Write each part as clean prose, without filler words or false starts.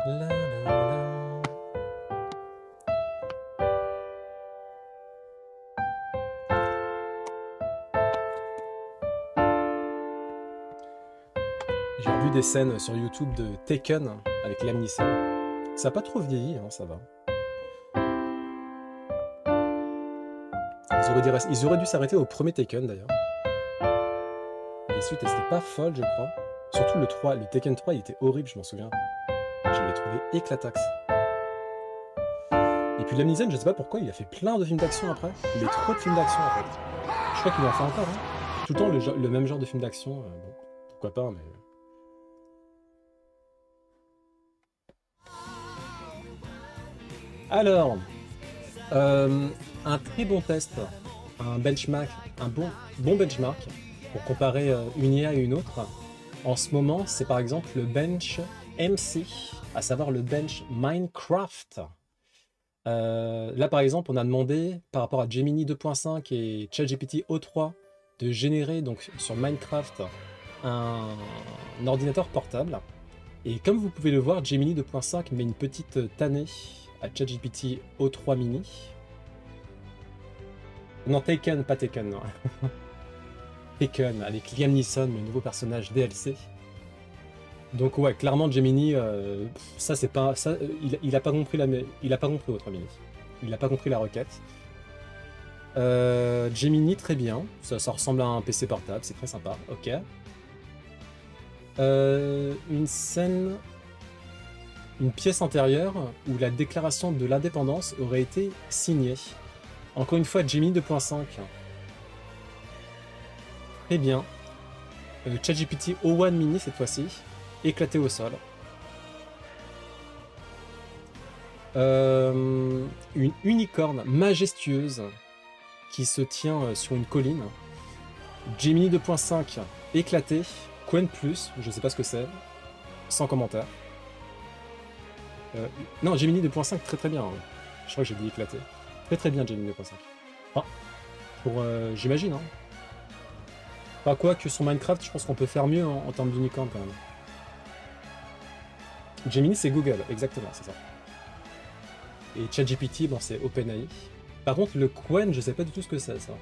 La, la, la. J'ai revu des scènes sur YouTube de Taken avec Liam Neeson. Ça n'a pas trop vieilli, hein, ça va. Ils auraient dû s'arrêter au premier Taken d'ailleurs. Les suites, elles étaient pas folles, je crois. Surtout le 3, le Taken 3, il était horrible, je m'en souviens. Je l'avais trouvé éclataxe. Et puis Liam Neeson, je sais pas pourquoi, il a fait plein de films d'action après. Il a trop de films d'action en fait. Je crois qu'il en fait encore, hein. Tout le temps le même genre de film d'action. Bon, pourquoi pas, mais... Alors, un très bon test, un benchmark, un bon benchmark pour comparer une IA et une autre. En ce moment, c'est par exemple le bench MC, à savoir le bench Minecraft. Là, par exemple, on a demandé, par rapport à Gemini 2.5 et ChatGPT O3, de générer donc sur Minecraft un ordinateur portable. Et comme vous pouvez le voir, Gemini 2.5 met une petite tannée à ChatGPT O3 mini. Non, Taken, pas Taken, non. Taken, avec Liam Neeson, le nouveau personnage DLC. Donc ouais, clairement Gemini, ça c'est pas... Ça, il a pas compris il a pas compris O3 mini. Il a pas compris la requête. Gemini, très bien. Ça ressemble à un PC portable, c'est très sympa. Ok. Une scène... Une pièce intérieure où la déclaration de l'indépendance aurait été signée. Encore une fois, Gemini 2.5. Très bien. ChatGPT O1 mini cette fois-ci. Éclaté au sol. Une unicorne majestueuse qui se tient sur une colline. Gemini 2.5 éclaté. Quen Plus, je sais pas ce que c'est. Sans commentaire. Non, Gemini 2.5 très très bien. Hein. Je crois que j'ai dit éclaté. Très très bien Gemini 2.5. Enfin, pour j'imagine. Hein. Pas quoi que sur Minecraft, je pense qu'on peut faire mieux en termes d'unicorn quand même. Gemini c'est Google, exactement, c'est ça. Et ChatGPT, bon c'est OpenAI. Par contre le Quen, je sais pas du tout ce que c'est ça.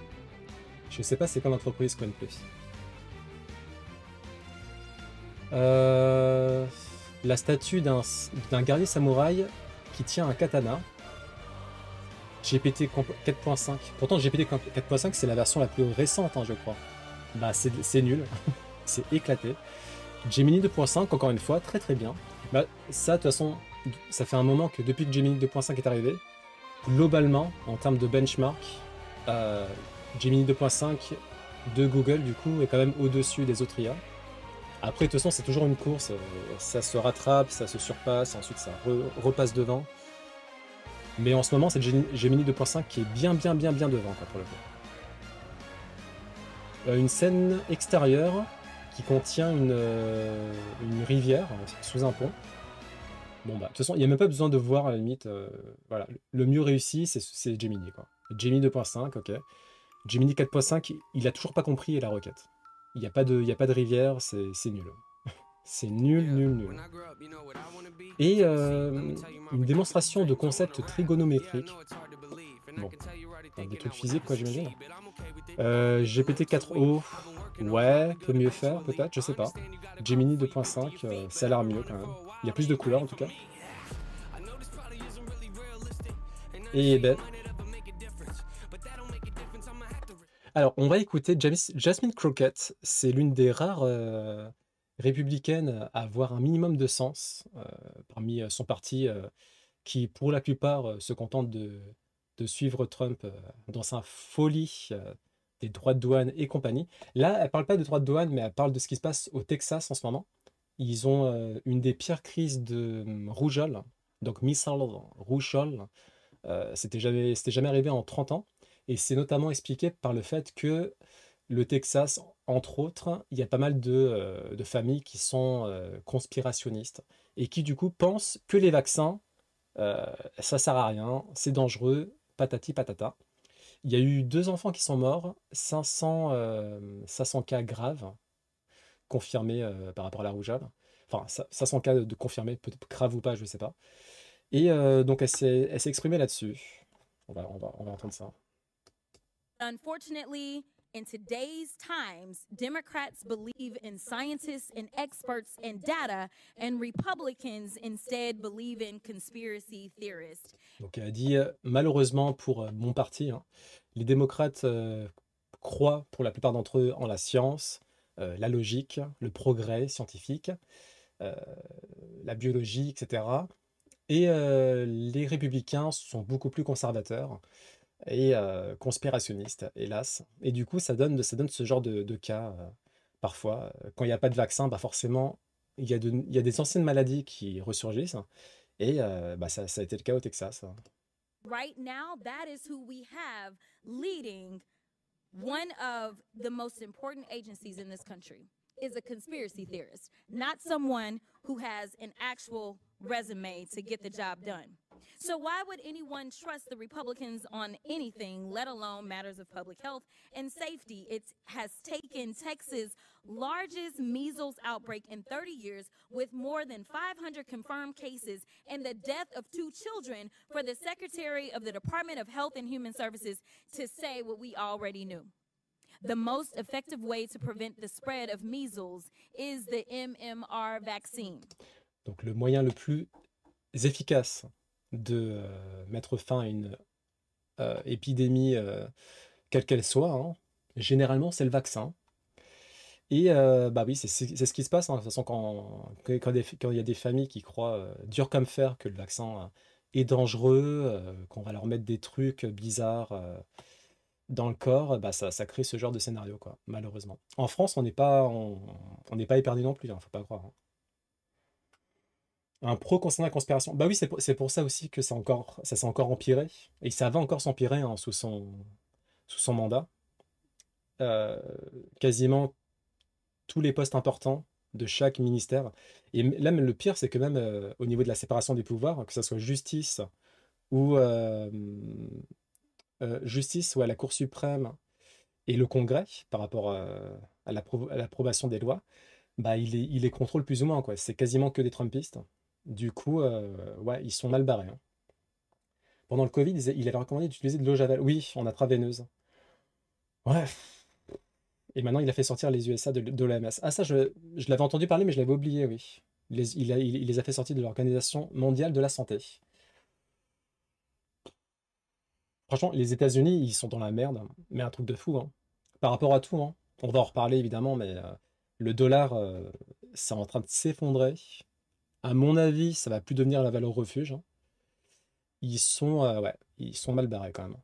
Je sais pas c'est quoi l'entreprise Quen Plus. La statue d'un guerrier samouraï qui tient un katana. GPT 4.5. Pourtant GPT 4.5 c'est la version la plus récente, hein, je crois. Bah c'est nul, c'est éclaté. Gemini 2.5, encore une fois, très très bien. Bah ça, de toute façon, ça fait un moment que depuis que Gemini 2.5 est arrivé, globalement, en termes de benchmark, Gemini 2.5 de Google, du coup, est quand même au-dessus des autres IA. Après, de toute façon, c'est toujours une course, ça se rattrape, ça se surpasse, ensuite ça repasse devant. Mais en ce moment, c'est Gemini 2.5 qui est bien devant, quoi, pour le coup. Une scène extérieure qui contient une rivière sous un pont. Bon bah, de toute façon, il n'y a même pas besoin de voir à la limite. Voilà, le mieux réussi, c'est Gemini, quoi. Gemini 2.5, ok. Gemini 4.5, il a toujours pas compris la requête. Il n'y a pas de rivière, c'est nul. C'est nul. Et une démonstration de concept trigonométrique. Bon, enfin, des trucs physiques, quoi, j'imagine. GPT-4o, ouais, peut mieux faire, peut-être, je sais pas. Gemini 2.5, ça a l'air mieux quand même. Il y a plus de couleurs en tout cas. Et ben. Alors, on va écouter Jasmine Crockett. C'est l'une des rares républicaine à avoir un minimum de sens parmi son parti qui, pour la plupart, se contente de suivre Trump dans sa folie des droits de douane et compagnie. Là, elle parle pas de droits de douane, mais elle parle de ce qui se passe au Texas en ce moment. Ils ont une des pires crises de rougeole, donc missile rougeole. C'était jamais arrivé en 30 ans. Et c'est notamment expliqué par le fait que le Texas, entre autres, il y a pas mal de familles qui sont conspirationnistes et qui du coup pensent que les vaccins, ça sert à rien, c'est dangereux, patati patata. Il y a eu 2 enfants qui sont morts, 500 cas graves confirmés par rapport à la rougeole. Enfin, ça c'est en cas de confirmer, peut-être grave ou pas, je sais pas. Et donc elle s'est exprimée là-dessus. On va entendre ça. Unfortunately, in today's times, Democrats believe in scientists and experts and data, and Republicans instead believe in conspiracy theorists. Donc elle a dit, malheureusement pour mon parti, hein, les démocrates croient pour la plupart d'entre eux en la science, la logique, le progrès scientifique, euh, la biologie, etc. Et les républicains sont beaucoup plus conservateurs et conspirationnistes, hélas. Et du coup, ça donne ce genre de cas parfois. Quand il n'y a pas de vaccin, bah forcément, il y a des anciennes maladies qui ressurgissent. Et bah ça a été le cas au Texas. Right now, that is who we have leading one of the most important agencies in this country is a conspiracy theorist, not someone who has an actual resume to get the job done. So why would anyone trust the Republicans on anything, let alone matters of public health and safety? It has taken Texas' largest measles outbreak in 30 years with more than 500 confirmed cases and the death of 2 children for the Secretary of the Department of Health and Human Services to say what we already knew. The most effective way to prevent the spread of measles is the MMR vaccine. Donc le moyen le plus efficace de mettre fin à une épidémie, quelle qu'elle soit, hein, généralement c'est le vaccin. Et bah oui, c'est ce qui se passe, hein. De toute façon, quand il y a des familles qui croient dur comme fer que le vaccin est dangereux, qu'on va leur mettre des trucs bizarres dans le corps, bah ça crée ce genre de scénario, quoi, malheureusement. En France, on n'est pas épargné non plus, hein, faut pas croire, hein. Un pro concernant la conspiration. Bah oui, c'est pour ça aussi que ça s'est encore empiré. Et ça va encore s'empirer, hein, sous son mandat. Euh, Quasiment tous les postes importants de chaque ministère. Et là, même le pire, c'est que même au niveau de la séparation des pouvoirs, que ce soit justice ou justice ou à la Cour suprême et le Congrès, par rapport à l'approbation des lois, bah il les contrôle plus ou moins, quoi. C'est quasiment que des Trumpistes. Du coup, ouais, ils sont mal barrés, hein. Pendant le Covid, il avait recommandé d'utiliser de l'eau Javel. Oui, en intraveineuse. Ouais. Et maintenant, il a fait sortir les USA de l'OMS. Ah, ça, je l'avais entendu parler, mais je l'avais oublié, oui. Il les a fait sortir de l'Organisation mondiale de la santé. Franchement, les États-Unis, ils sont dans la merde, mais un truc de fou, hein. Par rapport à tout, hein. On va en reparler évidemment, mais le dollar, c'est en train de s'effondrer. À mon avis, ça va plus devenir la valeur refuge, hein. Ouais, ils sont mal barrés quand même.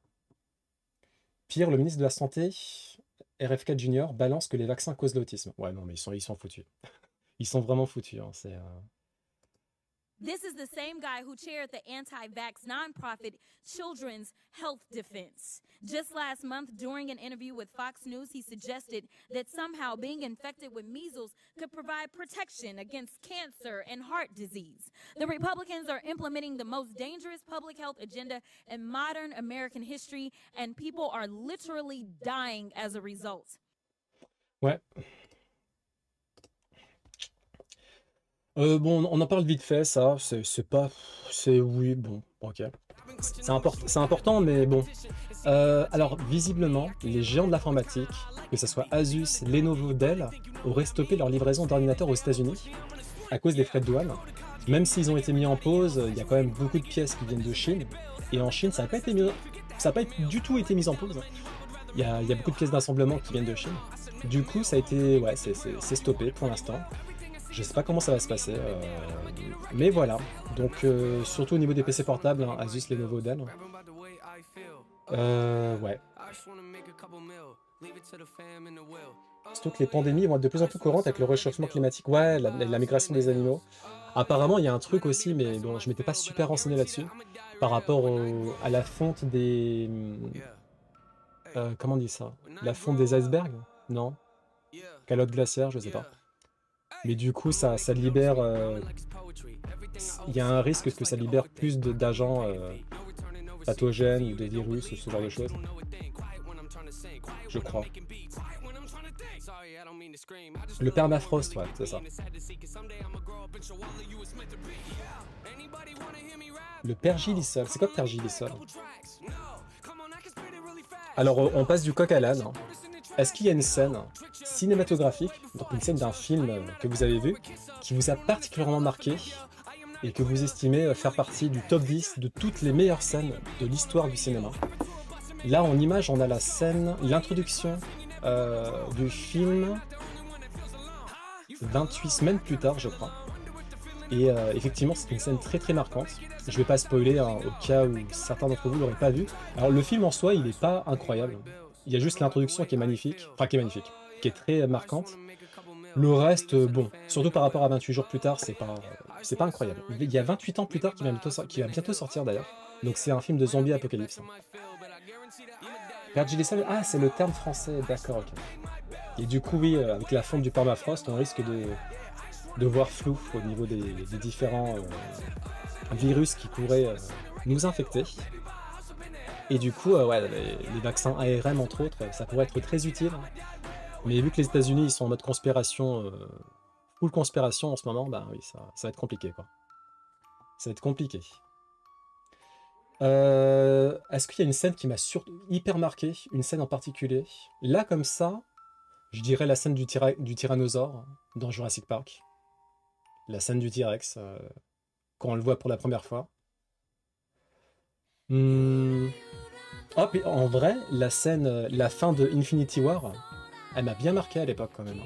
Pire, le ministre de la Santé, RFK Junior, balance que les vaccins causent l'autisme. Ouais, non, mais ils sont foutus. Ils sont vraiment foutus, hein. This is the same guy who chaired the anti-vax nonprofit Children's Health Defense. Just last month, during an interview with Fox News, he suggested that somehow being infected with measles could provide protection against cancer and heart disease. The Republicans are implementing the most dangerous public health agenda in modern American history, and people are literally dying as a result. Ouais. Bon, on en parle vite fait, ça. C'est pas. C'est. Oui, bon, ok. C'est important, mais bon. Alors, visiblement, les géants de l'informatique, que ce soit Asus, Lenovo, Dell, auraient stoppé leur livraison d'ordinateurs aux États-Unis à cause des frais de douane. Même s'ils ont été mis en pause, il y a quand même beaucoup de pièces qui viennent de Chine. Et en Chine, ça n'a pas du tout été mis en pause. Il y a beaucoup de pièces d'assemblement qui viennent de Chine. Du coup, ça a été. Ouais, c'est stoppé pour l'instant. Je sais pas comment ça va se passer, mais voilà. Donc surtout au niveau des PC portables, hein, Asus, Lenovo, Dell. Ouais. Surtout que les pandémies vont être de plus en plus courantes avec le réchauffement climatique. Ouais, la migration des animaux. Apparemment, il y a un truc aussi, mais bon, je m'étais pas super renseigné là-dessus, par rapport à la fonte des... comment on dit ça? La fonte des icebergs? Non? Calotte glaciaire, je sais pas. Mais du coup, ça libère... il y a un risque que ça libère plus d'agents pathogènes ou de virus ou ce genre de choses. je crois. Le permafrost, ouais, c'est ça. Le pergélisol, c'est quoi le pergélisol? Alors, on passe du coq à l'âne. Est-ce qu'il y a une scène cinématographique, donc une scène d'un film que vous avez vu, qui vous a particulièrement marqué et que vous estimez faire partie du top 10 de toutes les meilleures scènes de l'histoire du cinéma? Là, en image, on a la scène, l'introduction du film 28 semaines plus tard, je crois. Et effectivement, c'est une scène très très marquante. Je vais pas spoiler hein, au cas où certains d'entre vous l'auraient pas vu. Alors le film en soi, il n'est pas incroyable. Il y a juste l'introduction qui est magnifique, enfin qui est magnifique, qui est très marquante. Le reste, bon, surtout par rapport à 28 jours plus tard, c'est pas incroyable. Il y a 28 ans plus tard qui va bientôt sortir d'ailleurs. Donc c'est un film de zombie apocalypse. Pergélisol, ah c'est le terme français, d'accord, ok. Et du coup oui, avec la fonte du permafrost, on risque de voir flou au niveau des différents virus qui pourraient nous infecter. Et du coup, ouais, les vaccins ARM entre autres, ça pourrait être très utile. Mais vu que les États-Unis ils sont en mode conspiration, full conspiration en ce moment, bah oui, ça va être compliqué quoi. Ça va être compliqué. Est-ce qu'il y a une scène qui m'a hyper marqué, une scène en particulier? Là comme ça, je dirais la scène du tyrannosaure dans Jurassic Park. La scène du T-Rex, quand on le voit pour la première fois. Oh, puis en vrai, la scène, la fin de Infinity War, elle m'a bien marqué à l'époque quand même.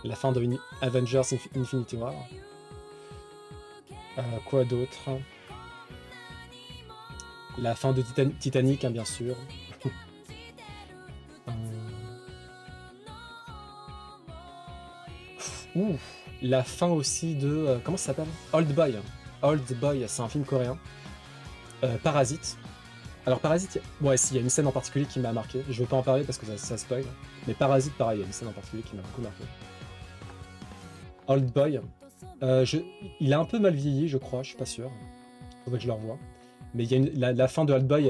La fin de Avengers Infinity War. Quoi d'autre? La fin de Titanic, hein, bien sûr. Ouh, la fin aussi de... comment ça s'appelle? Old Boy. Old Boy, c'est un film coréen. Parasite. Alors Parasite, ouais, s'il y a une scène en particulier qui m'a marqué. Je veux pas en parler parce que ça spoil. Mais Parasite, pareil, il y a une scène en particulier qui m'a beaucoup marqué. Old Boy. Il a un peu mal vieilli, je crois, je suis pas sûr. Faudrait que je le revoie. Mais il y a la fin de Old Boy,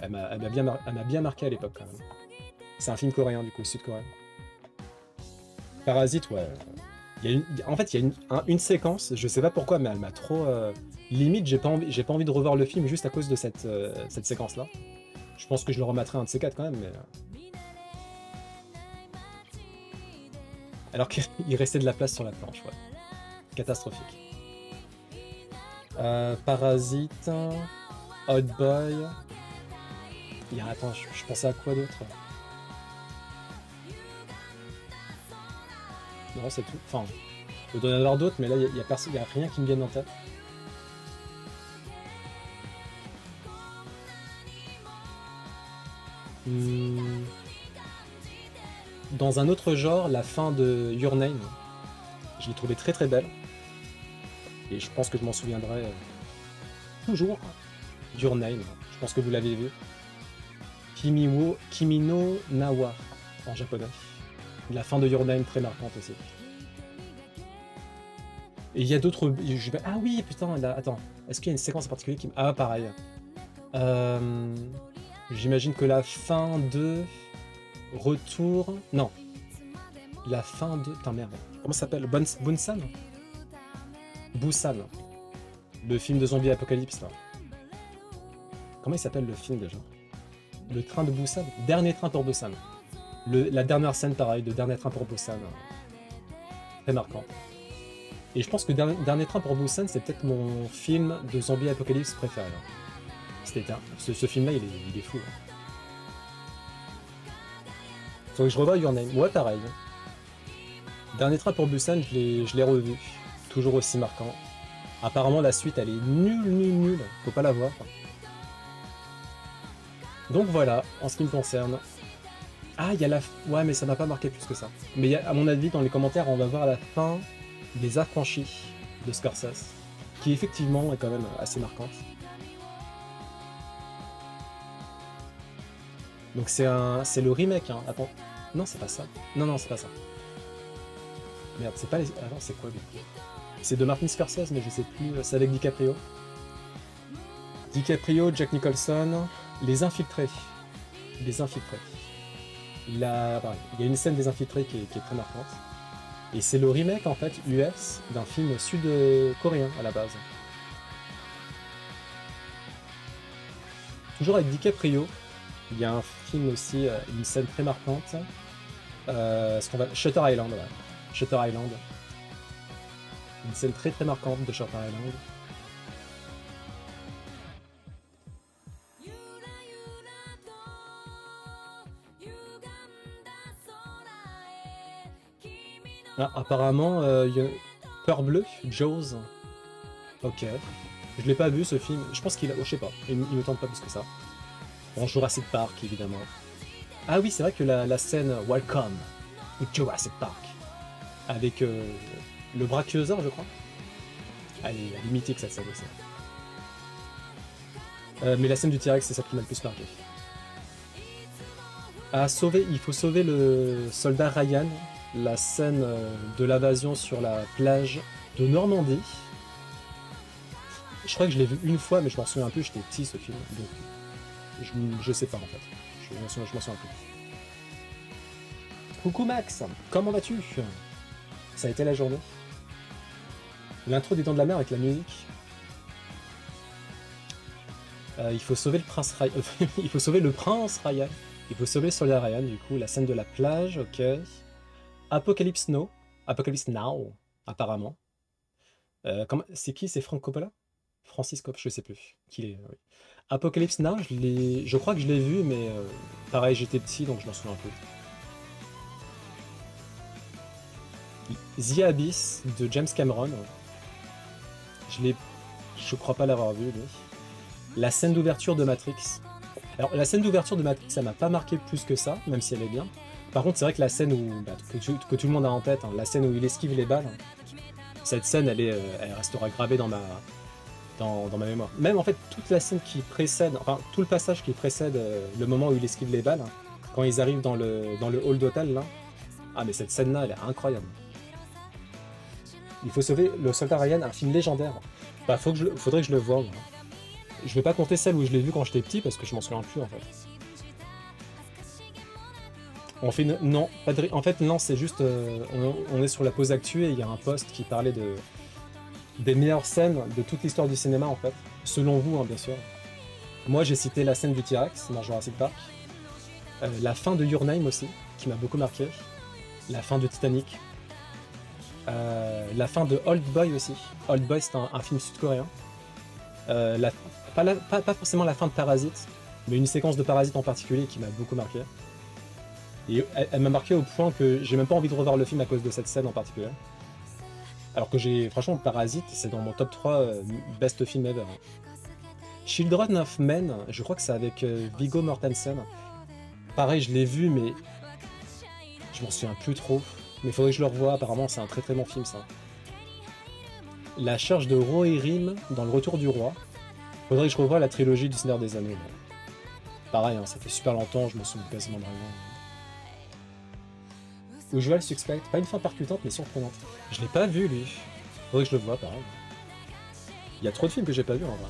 elle m'a bien marqué à l'époque quand même. C'est un film coréen, du coup, sud-coréen. Parasite, ouais. En fait, il y a une séquence, je sais pas pourquoi, mais elle m'a trop... limite, j'ai pas envie de revoir le film juste à cause de cette séquence-là. Je pense que je le remettrai un de ces quatre quand même, mais... Alors qu'il restait de la place sur la planche, ouais. Catastrophique. Parasite... Old Boy... Attends, je pensais à quoi d'autre? Non, c'est tout. Enfin, il doit y en avoir d'autres, mais là, il n'y a rien qui me vienne en tête. Dans un autre genre, la fin de Your Name, je l'ai trouvée très très belle. Et je pense que je m'en souviendrai toujours. Your Name, je pense que vous l'avez vu. Kimi no Nawa, en japonais. La fin de Your Name, très marquante aussi. Et il y a d'autres... Ah oui, putain, là, attends. Est-ce qu'il y a une séquence en particulier qui... Ah, pareil. J'imagine que la fin de... Retour... Non. La fin de... Putain, merde. Comment ça s'appelle? Bunsan? Busan. Le film de zombie apocalypse, là. Comment il s'appelle le film, déjà? Le train de Busan? Dernier train pour Busan. La dernière scène, pareil, de Dernier train pour Busan. Très marquant. Et je pense que Dernier train pour Busan, c'est peut-être mon film de zombie apocalypse préféré. Ce film-là, il est fou. Faut que je revoie Your Name. Ouais, pareil. Dernier train pour Busan, je l'ai revu. Toujours aussi marquant. Apparemment, la suite, elle est nulle. Faut pas la voir. Donc voilà, en ce qui me concerne. Ah, il y a la... Ouais, mais ça m'a pas marqué plus que ça. Mais à mon avis, dans les commentaires, on va voir la fin des Affranchis de Scorsese, qui effectivement est quand même assez marquante. Donc c'est le remake, hein. Attends. Non, c'est pas ça. Non, c'est pas ça. Merde, c'est pas les... Alors, c'est quoi, du coup? C'est de Martin Scorsese, mais je sais plus. C'est avec DiCaprio. DiCaprio, Jack Nicholson... Les Infiltrés. Les Infiltrés. pareil, il y a une scène des infiltrés qui est très marquante. Et c'est le remake, en fait, US, d'un film sud-coréen, à la base. Toujours avec DiCaprio, il y a un film aussi, une scène très marquante. Shutter Island, voilà. Shutter Island. Une scène très très marquante de Shutter Island. Ah, apparemment, il y a Peur Bleue, Jaws. Ok. Je l'ai pas vu ce film. Je pense qu'il a. Oh, je sais pas. Il me tente pas plus que ça. Bon, Jurassic Park, évidemment. Ah oui, c'est vrai que la scène Welcome to Jurassic Park. Avec le brachiosaure, je crois. Elle est mythique cette scène aussi. Mais la scène du T-Rex, c'est celle qui m'a le plus marqué. Il faut sauver le soldat Ryan. La scène de l'invasion sur la plage de Normandie. Je crois que je l'ai vu une fois, mais je m'en souviens un peu, j'étais petit ce film, donc je sais pas en fait. Je m'en souviens plus. Coucou Max, comment vas-tu? Ça a été la journée. L'intro des Dents de la Mer avec la musique. Il faut sauver le prince Ryan. Il faut sauver le prince Ryan. Il faut sauver Soldat Ryan, du coup, la scène de la plage, ok. Apocalypse Now, apparemment. C'est qui? C'est Frank Coppola? Francis Coppola, je sais plus. Qui est, oui. Apocalypse Now, je crois que je l'ai vu, mais pareil, j'étais petit, donc je m'en souviens plus. The Abyss de James Cameron. Je crois pas l'avoir vu, lui. La scène d'ouverture de Matrix. Alors, la scène d'ouverture de Matrix, ça m'a pas marqué plus que ça, même si elle est bien. Par contre, c'est vrai que la scène que tout le monde a en tête, hein, la scène où il esquive les balles, cette scène, elle restera gravée dans ma mémoire. Même en fait, toute la scène qui précède, enfin tout le passage qui précède le moment où il esquive les balles, quand ils arrivent dans le hall d'hôtel, là. Ah, mais cette scène-là, elle est incroyable. Il faut sauver le soldat Ryan, un film légendaire. Bah, faudrait que je le voie. Moi. Je vais pas compter celle où je l'ai vu quand j'étais petit parce que je m'en souviens plus en fait. On fait non, pas de... En fait non, c'est juste on est sur la pause actu et il y a un post qui parlait des meilleures scènes de toute l'histoire du cinéma en fait, selon vous hein, bien sûr. Moi j'ai cité la scène du T-Rex dans Jurassic Park, la fin de Your Name aussi qui m'a beaucoup marqué, la fin de Titanic, la fin de Old Boy aussi. Old Boy c'est un film sud-coréen. Pas forcément la fin de Parasite, mais une séquence de Parasite en particulier qui m'a beaucoup marqué. Et elle m'a marqué au point que j'ai même pas envie de revoir le film à cause de cette scène en particulier. Alors que franchement, Parasite, c'est dans mon top 3 best film ever. Children of Men, je crois que c'est avec Viggo Mortensen. Pareil, je l'ai vu, mais je m'en souviens plus trop. Mais il faudrait que je le revoie, apparemment c'est un très très bon film ça. La charge de Rohirrim dans Le Retour du Roi. Faudrait que je revoie la trilogie du Seigneur des Anneaux. Pareil, hein, ça fait super longtemps, je me souviens quasiment de rien. Usual Suspect, pas une fin percutante mais surprenante. Je l'ai pas vu lui. Faudrait que je le voie pareil. Il y a trop de films que j'ai pas vu en vrai.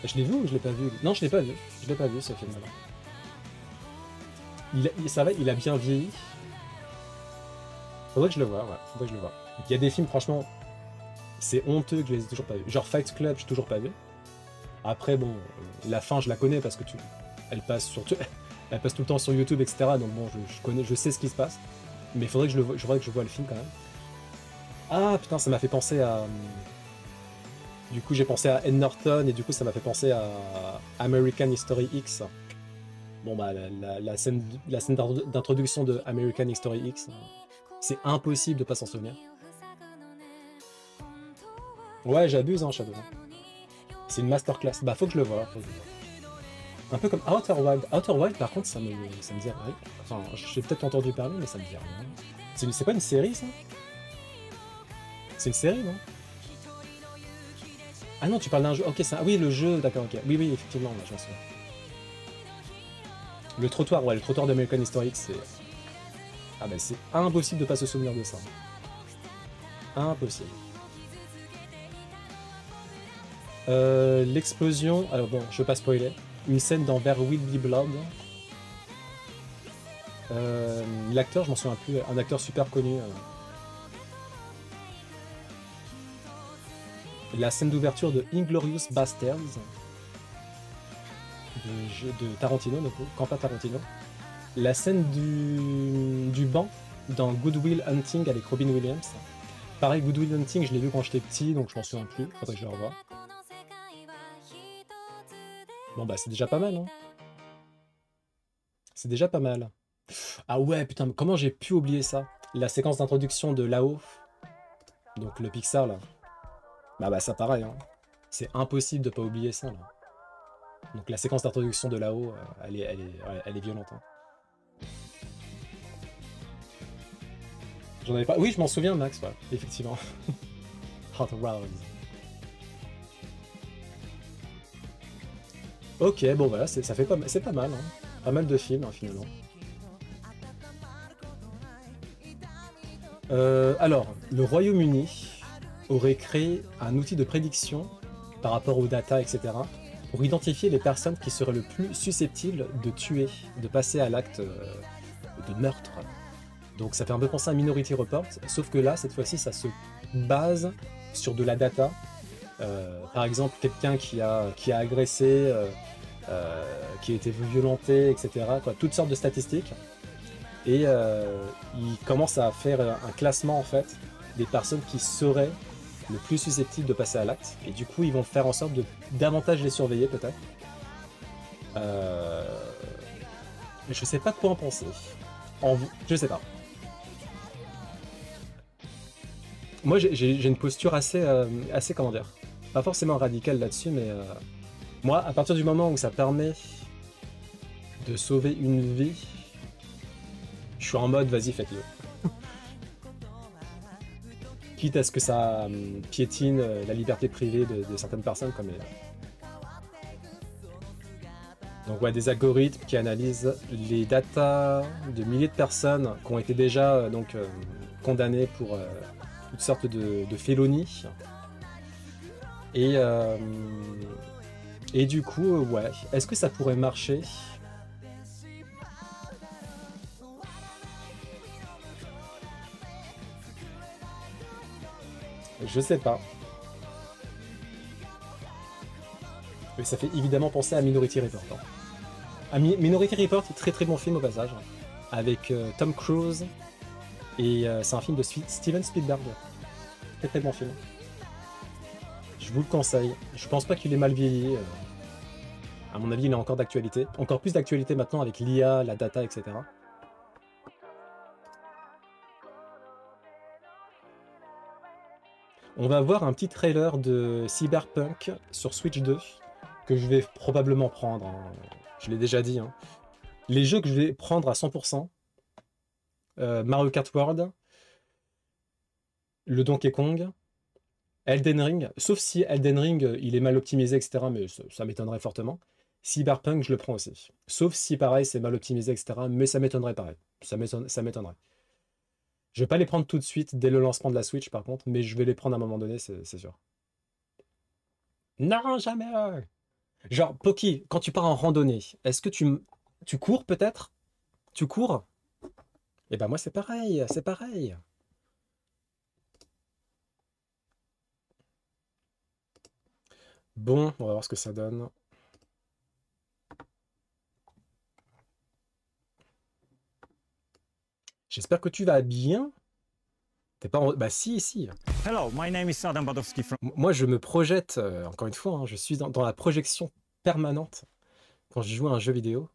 Je l'ai vu ou je l'ai pas vu? Non, je l'ai pas vu. Je l'ai pas vu ce film-là. Ça va, il a bien vieilli. Faudrait que je le voie, ouais. Faudrait que je le voie. Il y a des films, franchement, c'est honteux que je les ai toujours pas vus. Genre Fight Club, j'ai toujours pas vu. Après, bon, la fin, je la connais parce que elle passe tout le temps sur YouTube, etc. Donc bon, je sais ce qui se passe. Mais il faudrait que je voudrais que je voie le film quand même. Ah putain, ça m'a fait penser à... Du coup, j'ai pensé à Ed Norton et du coup, ça m'a fait penser à American History X. Bon bah, la scène d'introduction de American History X, c'est impossible de pas s'en souvenir. Ouais, j'abuse, hein, Shadow. C'est une masterclass. Bah, faut que je le voie. Un peu comme Outer Wild. Outer Wild, par contre, ça me dit rien. Enfin, j'ai peut-être entendu parler, mais ça me dit rien. C'est pas une série, ça? C'est une série, non? Ah non, tu parles d'un jeu. Ok, ça. Oui, le jeu, d'accord, ok. Oui, oui, effectivement, là, je m'en souviens. Le trottoir, ouais, le trottoir d'American History X, c'est... Ah bah, c'est impossible de pas se souvenir de ça. Impossible. L'explosion... Alors bon, je veux pas spoiler. Une scène dans There Will Be Blood. L'acteur, je m'en souviens plus, un acteur super connu. La scène d'ouverture de Inglourious Basterds de Tarantino, donc Quentin Tarantino. La scène du banc dans Good Will Hunting avec Robin Williams. Pareil, Good Will Hunting, je l'ai vu quand j'étais petit, donc je m'en souviens plus. Faudrait que je le revoie. Bon bah c'est déjà pas mal, hein. C'est déjà pas mal. Ah ouais, putain, comment j'ai pu oublier ça? La séquence d'introduction de Lao, donc le Pixar là. Bah ça pareil, hein. C'est impossible de pas oublier ça là. Donc la séquence d'introduction de Lao, elle est violente. Hein. J'en avais pas. Oui, je m'en souviens, Max, ouais, effectivement. Hot Rouse. Ok, bon voilà, ça fait pas, c'est pas mal, hein. Pas mal de films hein, finalement. Alors, le Royaume-Uni aurait créé un outil de prédiction par rapport aux data, etc., pour identifier les personnes qui seraient le plus susceptibles de tuer, de passer à l'acte de meurtre. Donc ça fait un peu penser à Minority Report, sauf que là, cette fois-ci, ça se base sur de la data. Par exemple, quelqu'un qui a agressé, qui a été violenté, etc., quoi, toutes sortes de statistiques. Et il commence à faire un classement, en fait, des personnes qui seraient le plus susceptibles de passer à l'acte. Et du coup, ils vont faire en sorte de davantage les surveiller, peut-être. Je sais pas quoi en penser. Je sais pas. Moi, j'ai une posture assez, comment dire, pas forcément radicale là-dessus, mais moi, à partir du moment où ça permet de sauver une vie, je suis en mode, vas-y, faites-le. Quitte à ce que ça piétine la liberté privée de certaines personnes, comme donc ouais, des algorithmes qui analysent les datas de milliers de personnes qui ont été déjà condamnées pour toutes sortes de félonies. Et du coup, ouais, est-ce que ça pourrait marcher? Je sais pas. Mais ça fait évidemment penser à Minority Report. Hein. Minority Report, très très bon film au passage, avec Tom Cruise, et c'est un film de Steven Spielberg. Très très bon film. Je vous le conseille. Je pense pas qu'il est mal vieilli. À mon avis, il est encore d'actualité. Encore plus d'actualité maintenant avec l'IA, la data, etc. On va voir un petit trailer de Cyberpunk sur Switch 2 que je vais probablement prendre. Hein. Je l'ai déjà dit. Hein. Les jeux que je vais prendre à 100%, Mario Kart World, le Donkey Kong, Elden Ring, sauf si Elden Ring il est mal optimisé, etc. Mais ça m'étonnerait fortement. Cyberpunk, je le prends aussi. Sauf si pareil, c'est mal optimisé, etc. Mais ça m'étonnerait pareil. Ça m'étonnerait. Je vais pas les prendre tout de suite dès le lancement de la Switch par contre, mais je vais les prendre à un moment donné, c'est sûr. Non, jamais. Genre, Poki, quand tu pars en randonnée, est-ce que tu cours peut-être? Tu cours? Eh ben moi c'est pareil, c'est pareil. Bon, on va voir ce que ça donne. J'espère que tu vas bien. T'es pas en... Bah si, si. Hello, my name is Adam Badowski from... Moi, je me projette, encore une fois, hein, je suis dans la projection permanente quand je joue à un jeu vidéo.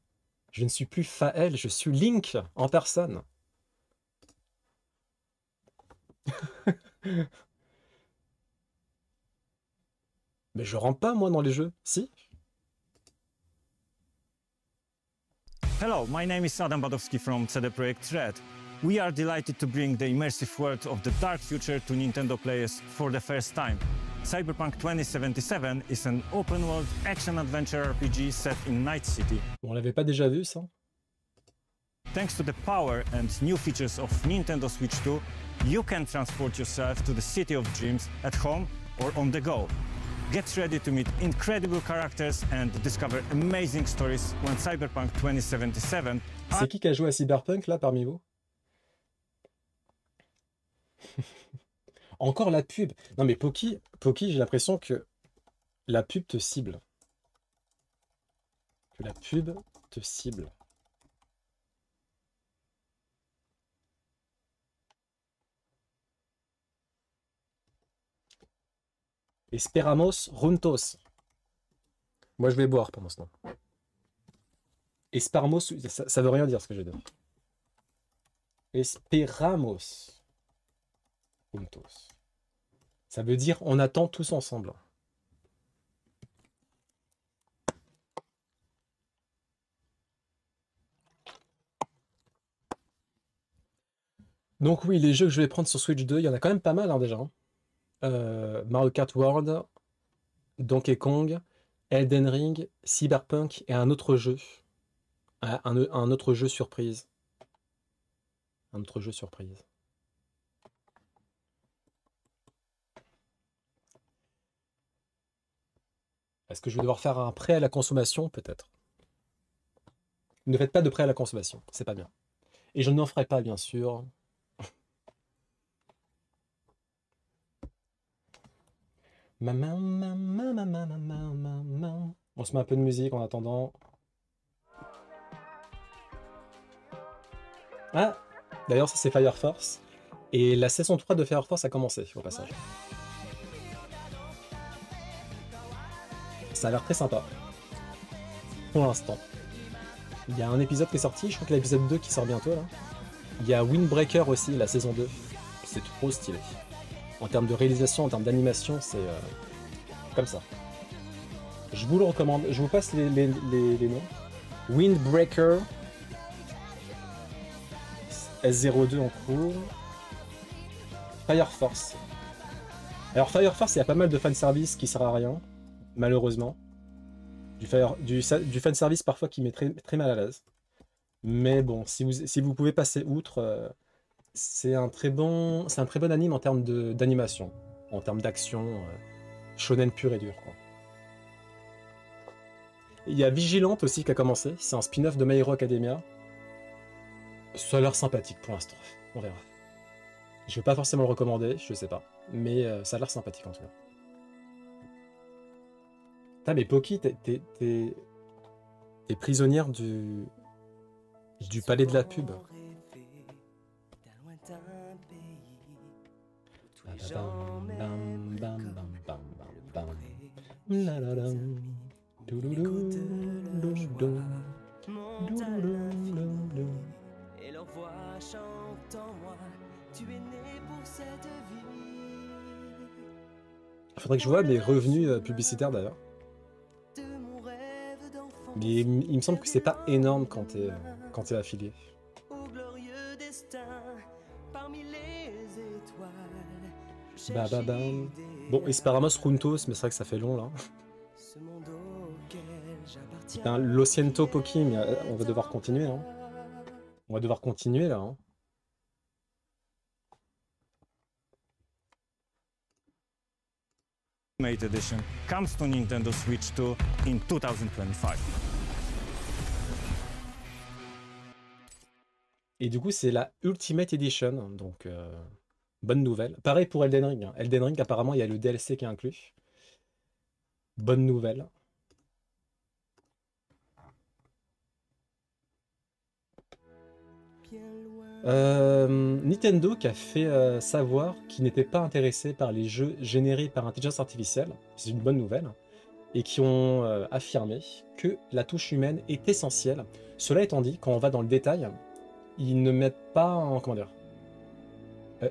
Je ne suis plus Fael, je suis Link en personne. Mais je rentre pas, moi, dans les jeux. Si? Hello, my name is Adam Badowski from CD Projekt Red. We are delighted to bring the immersive world of the dark future to Nintendo players for the first time. Cyberpunk 2077 is an open-world action-adventure RPG set in Night City. On l'avait pas déjà vu, ça? Thanks to the power and new features of Nintendo Switch 2, you can transport yourself to the City of Dreams at home or on the go. Get ready to meet incredible characters and discover amazing stories when Cyberpunk 2077. C'est qui a joué à Cyberpunk là parmi vous? Encore la pub. Non mais Poki, j'ai l'impression que la pub te cible. Que la pub te cible. Esperamos juntos. Moi je vais boire pendant ce temps. Esperamos, ça veut rien dire ce que je vais dire. Esperamos juntos. Ça veut dire on attend tous ensemble. Donc oui, les jeux que je vais prendre sur Switch 2, il y en a quand même pas mal hein, déjà. Mario Kart World, Donkey Kong, Elden Ring, Cyberpunk et un autre jeu. Un autre jeu surprise. Un autre jeu surprise. Est-ce que je vais devoir faire un prêt à la consommation? Peut-être. Ne faites pas de prêt à la consommation, c'est pas bien. Et je n'en ferai pas, bien sûr. On se met un peu de musique en attendant. Ah, d'ailleurs ça c'est Fire Force. Et la saison 3 de Fire Force a commencé au passage. Ça a l'air très sympa. Pour l'instant. Il y a un épisode qui est sorti, je crois que l'épisode 2 qui sort bientôt là. Il y a Windbreaker aussi, la saison 2. C'est trop stylé. En termes de réalisation, en termes d'animation, c'est comme ça. Je vous le recommande. Je vous passe les noms. Windbreaker. S02 en cours. Fire Force. Alors Fire Force, il y a pas mal de fanservice qui sert à rien, malheureusement. Du fanservice parfois qui met très mal à l'aise. Mais bon, si vous pouvez passer outre, c'est un très bon anime en termes d'animation, en termes d'action, shonen pur et dur, quoi. Il y a Vigilante aussi qui a commencé, c'est un spin-off de My Hero Academia. Ça a l'air sympathique pour l'instant, on verra. Je vais pas forcément le recommander, je sais pas, mais ça a l'air sympathique en tout cas. Putain, mais Poki, t'es prisonnière du palais de la pub. Et leur voix chante en moi, tu es né pour cette vie. Faudrait que je vois les revenus publicitaires d'ailleurs. Mais il me semble que c'est pas énorme quand t'es affilié. Au glorieux destin, parmi les étoiles. Bah bah bam. Bon, Esperamos Juntos, mais c'est vrai que ça fait long là. Ce monde auquel j'appartiens. Putain, Lo siento Poki, mais on va devoir continuer hein. On va devoir continuer là. Hein. Ultimate Edition comes to Nintendo Switch 2 in 2025. Et du coup, c'est la Ultimate Edition, donc bonne nouvelle. Pareil pour Elden Ring. Hein. Elden Ring, apparemment, il y a le DLC qui est inclus. Bonne nouvelle. Nintendo qui a fait savoir qu'il n'était pas intéressé par les jeux générés par intelligence artificielle, c'est une bonne nouvelle, et qui ont affirmé que la touche humaine est essentielle. Cela étant dit, quand on va dans le détail, ils ne mettent pas en... comment dire,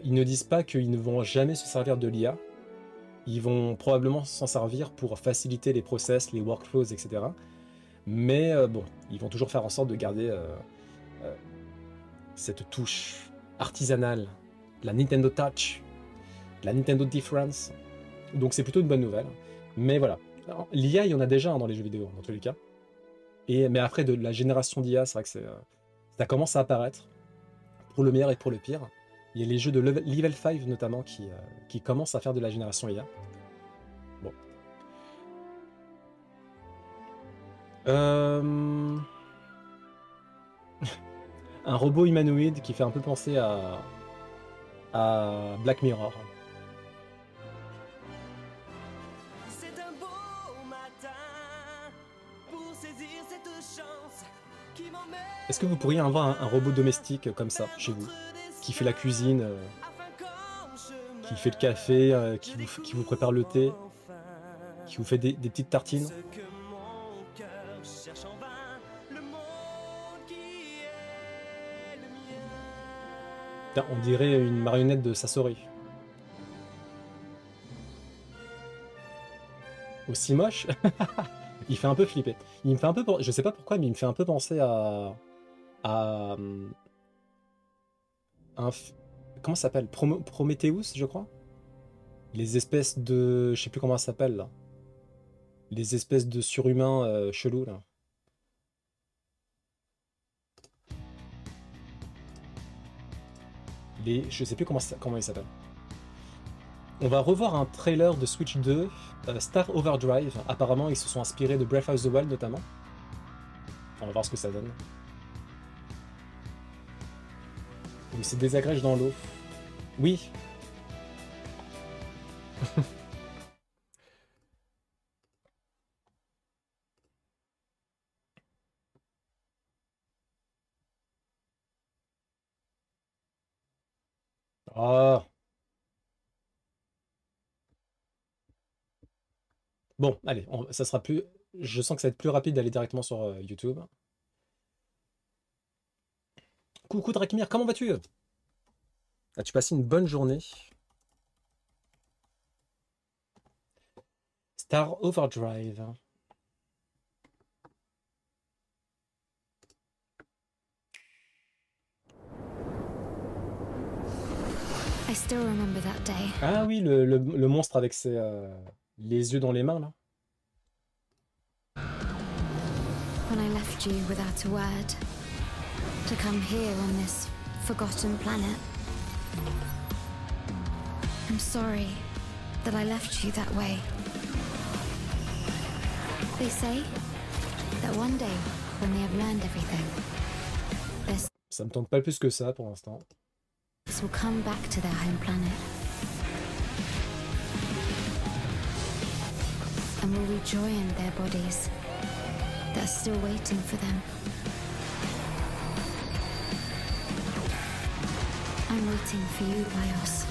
ils ne disent pas qu'ils ne vont jamais se servir de l'IA, ils vont probablement s'en servir pour faciliter les process, les workflows, etc. Mais bon, ils vont toujours faire en sorte de garder... cette touche artisanale, la Nintendo Touch, la Nintendo Difference. Donc c'est plutôt une bonne nouvelle. Mais voilà, l'IA, il y en a déjà hein, dans les jeux vidéo, dans tous les cas. Mais après, de la génération d'IA, c'est vrai que ça commence à apparaître, pour le meilleur et pour le pire. Il y a les jeux de Level 5 notamment qui commencent à faire de la génération IA. Bon. Euh, Un robot humanoïde qui fait un peu penser à Black Mirror. C'est un beau matin pour saisir cette chance qui m'emmène Est-ce que vous pourriez avoir un robot domestique comme ça chez vous, qui fait la cuisine, afin qu'en chemin qui fait le café, qui vous prépare le thé, enfin qui vous fait des petites tartines? ce que mon cœur cherche en vain, le monde qui est le mien. Putain, on dirait une marionnette de Sasori. Aussi moche. Il fait un peu flipper. Il me fait un peu, je sais pas pourquoi, mais il me fait un peu penser à un, comment ça s'appelle? Prometheus, je crois. Les espèces de, je sais plus comment ça s'appelle là. Les espèces de surhumains chelous là. Je sais plus comment ils s'appellent. On va revoir un trailer de Switch 2, Star Overdrive. Apparemment, ils se sont inspirés de Breath of the Wild notamment. On va voir ce que ça donne. Il se désagrège dans l'eau. Oui. Ah. Bon, allez, ça sera plus. Je sens que ça va être plus rapide d'aller directement sur YouTube. Coucou Drakmir, comment vas-tu? As-tu passé une bonne journée? Star Overdrive. I still remember that day. Ah oui, le monstre avec les yeux dans les mains là. When I left you without a word to come here on this forgotten planet. I'm sorry that I left you that way. They say that one day, when they have learned everything, their Ça me tente pas plus que ça pour l'instant. souls will come back to their home planet and will rejoin their bodies that are still waiting for them. I'm waiting for you, Laios.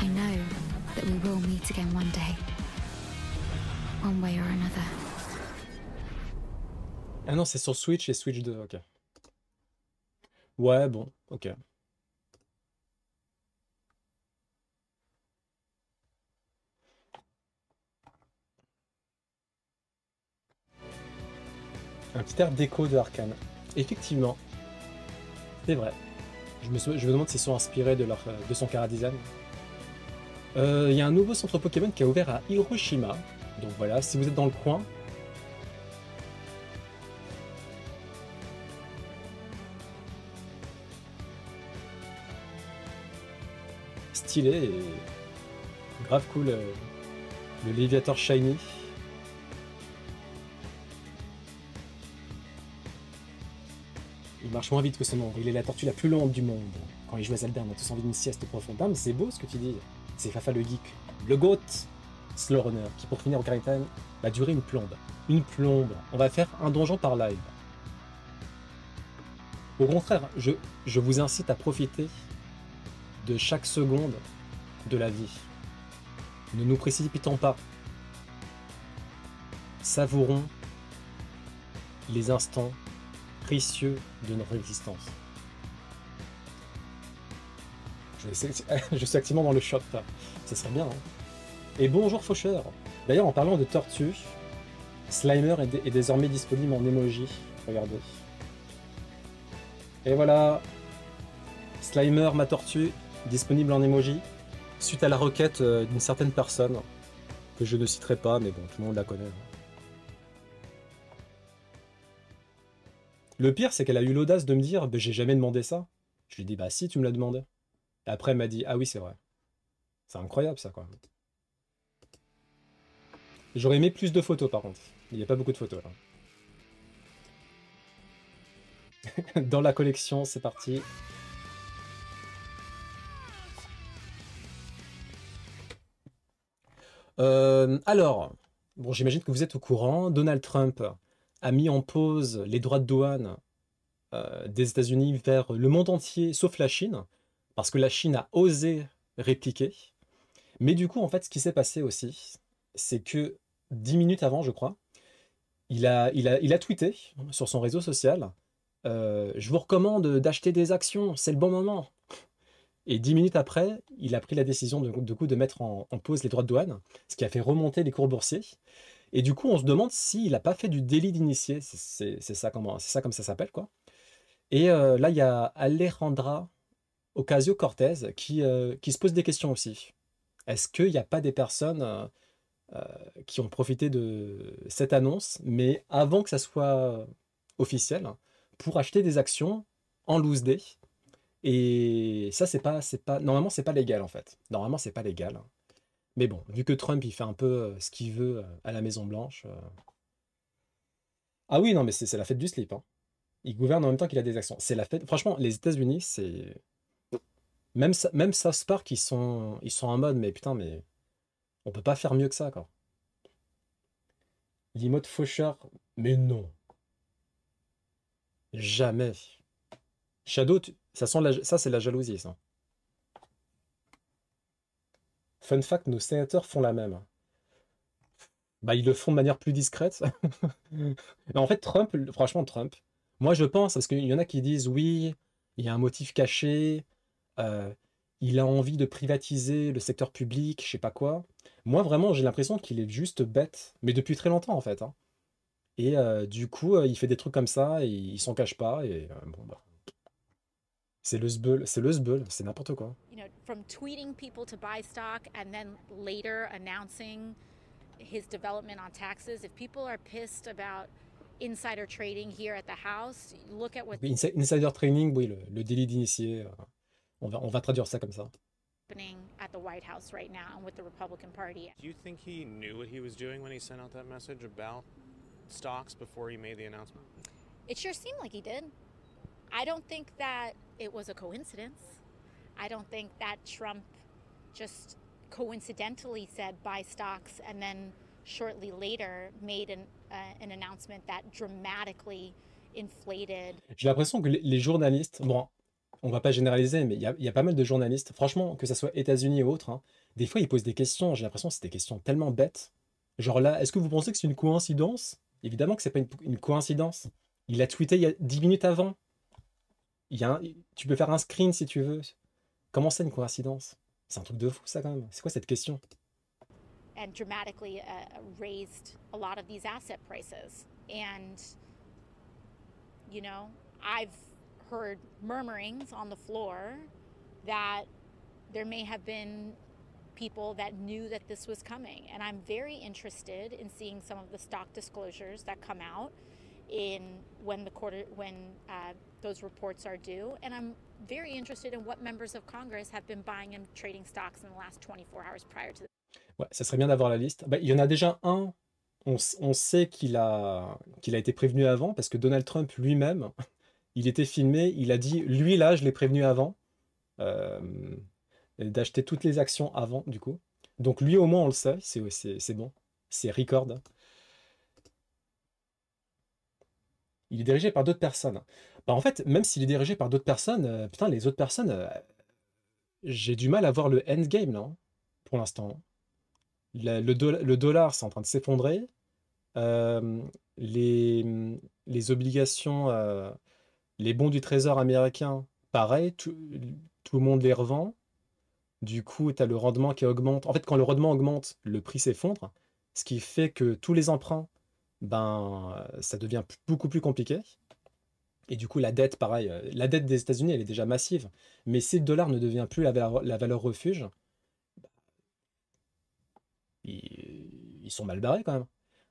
I know that we will meet again one day, one way or another. Ah non, c'est sur Switch et Switch 2, ok. Ouais, bon, ok. Un petit air d'écho de Arcane. Effectivement, c'est vrai. Je me demande s'ils sont inspirés de son chara-design. Il y a un nouveau centre Pokémon qui a ouvert à Hiroshima. Donc voilà, si vous êtes dans le coin. Stylé et grave cool le Léviator Shiny. Il marche moins vite que son ombre, il est la tortue la plus longue du monde. Quand il joue à Zelda, on a tous envie d'une sieste profonde. Ah, mais c'est beau ce que tu dis. C'est Fafa le geek. Le GOAT, Slow Runner, qui pour finir au Ocarina of Time va durer une plombe. Une plombe. On va faire un donjon par live. Au contraire, je vous incite à profiter de chaque seconde de la vie. Ne nous précipitons pas. Savourons les instants précieux de notre existence. Je suis activement dans le shop. Ça serait bien. Hein. Et bonjour Faucheur. D'ailleurs, en parlant de tortue, Slimer est désormais disponible en emoji. Regardez. Et voilà. Slimer, ma tortue, disponible en emoji. Suite à la requête d'une certaine personne, que je ne citerai pas, mais bon, tout le monde la connaît. Le pire, c'est qu'elle a eu l'audace de me dire, bah, j'ai jamais demandé ça. Je lui ai dit, bah si, tu me l'as demandé. Et après, elle m'a dit, ah oui, c'est vrai. C'est incroyable ça, quoi. J'aurais aimé plus de photos, par contre. Il n'y a pas beaucoup de photos, là. Dans la collection, c'est parti. Alors, bon, j'imagine que vous êtes au courant. Donald Trump a mis en pause les droits de douane des États-Unis vers le monde entier, sauf la Chine, parce que la Chine a osé répliquer. Mais du coup, en fait, ce qui s'est passé aussi, c'est que 10 minutes avant, je crois, il a tweeté sur son réseau social, je vous recommande d'acheter des actions, c'est le bon moment. Et 10 minutes après, il a pris la décision de mettre en pause les droits de douane, ce qui a fait remonter les cours boursiers. Et du coup, on se demande s'il n'a pas fait du délit d'initié, c'est ça, c'est ça comme ça s'appelle, quoi. Et là, il y a Alejandra Ocasio-Cortez qui se pose des questions aussi. Est-ce qu'il n'y a pas des personnes qui ont profité de cette annonce, mais avant que ça soit officiel, pour acheter des actions en loose day? Et ça, normalement, c'est pas légal en fait. Normalement, c'est pas légal. Mais bon, vu que Trump, il fait un peu ce qu'il veut à la Maison Blanche. Ah oui, non, mais c'est la fête du slip, hein. Il gouverne en même temps qu'il a des actions. C'est la fête. Franchement, les États-Unis, c'est même South Park, ils sont en mode, mais putain, mais on peut pas faire mieux que ça, quoi. L'emote faucheur, mais non, jamais. Shadow, ça c'est la jalousie, ça. Fun fact, nos sénateurs font la même. Bah, ils le font de manière plus discrète. Mais en fait, franchement, Trump, moi je pense, parce qu'il y en a qui disent oui, il y a un motif caché, euh, il a envie de privatiser le secteur public, je sais pas quoi. Moi, vraiment, j'ai l'impression qu'il est juste bête, mais depuis très longtemps en fait, hein. Et du coup, il fait des trucs comme ça, et il s'en cache pas, et bon, bah, c'est n'importe quoi. You know, from tweeting people to buy stock and then later announcing his development on taxes. If people are pissed about insider trading here at the House, look at what's Insider training, oui, le délit d'initié, on va traduire ça comme ça. happening at the White House right now and with the Republican Party. Do you think he knew what he was doing when he sent out that message about stocks before he made the announcement? It sure seemed like he did. I don't think that it was a coincidence. I don't think that Trump just coincidentally said buy stocks and then shortly later made an announcement that dramatically inflated. J'ai l'impression que les journalistes, bon, on va pas généraliser, mais il y a pas mal de journalistes, franchement, que ça soit États-Unis ou autres, hein, des fois ils posent des questions, j'ai l'impression que c'est des questions tellement bêtes. Genre là, est-ce que vous pensez que c'est une coïncidence? Évidemment que c'est pas une coïncidence. Il a tweeté il y a 10 minutes avant. Tu peux faire un screen si tu veux. Comment c'est une coïncidence? C'est un truc de fou ça quand même. C'est quoi cette question? And dramatically raised a lot of these asset prices. And, you know, I've heard murmurings on the floor that there may have been people that knew that this was coming. And I'm very interested in seeing some of the stock disclosures that come out when those reports are due. And I'm very interested in what members of Congress have been buying and trading stocks in the last 24 hours prior to. Ouais, ça serait bien d'avoir la liste. Bah, il y en a déjà un. On sait qu'il a été prévenu avant parce que Donald Trump lui-même, il était filmé. Il a dit, lui là, je l'ai prévenu avant d'acheter toutes les actions avant, du coup. Donc lui au moins on le sait. C'est bon. C'est record. Il est dirigé par d'autres personnes. Bah, en fait, même s'il est dirigé par d'autres personnes, putain, les autres personnes, j'ai du mal à voir le endgame là, hein, pour l'instant. Le dollar, c'est en train de s'effondrer. Les obligations, les bons du trésor américain, pareil, tout le monde les revend. Du coup, tu as le rendement qui augmente. En fait, quand le rendement augmente, le prix s'effondre, ce qui fait que tous les emprunts, ben, ça devient beaucoup plus compliqué. Et du coup, la dette, pareil, la dette des États-Unis, elle est déjà massive. Mais si le dollar ne devient plus la valeur refuge, ils sont mal barrés quand même.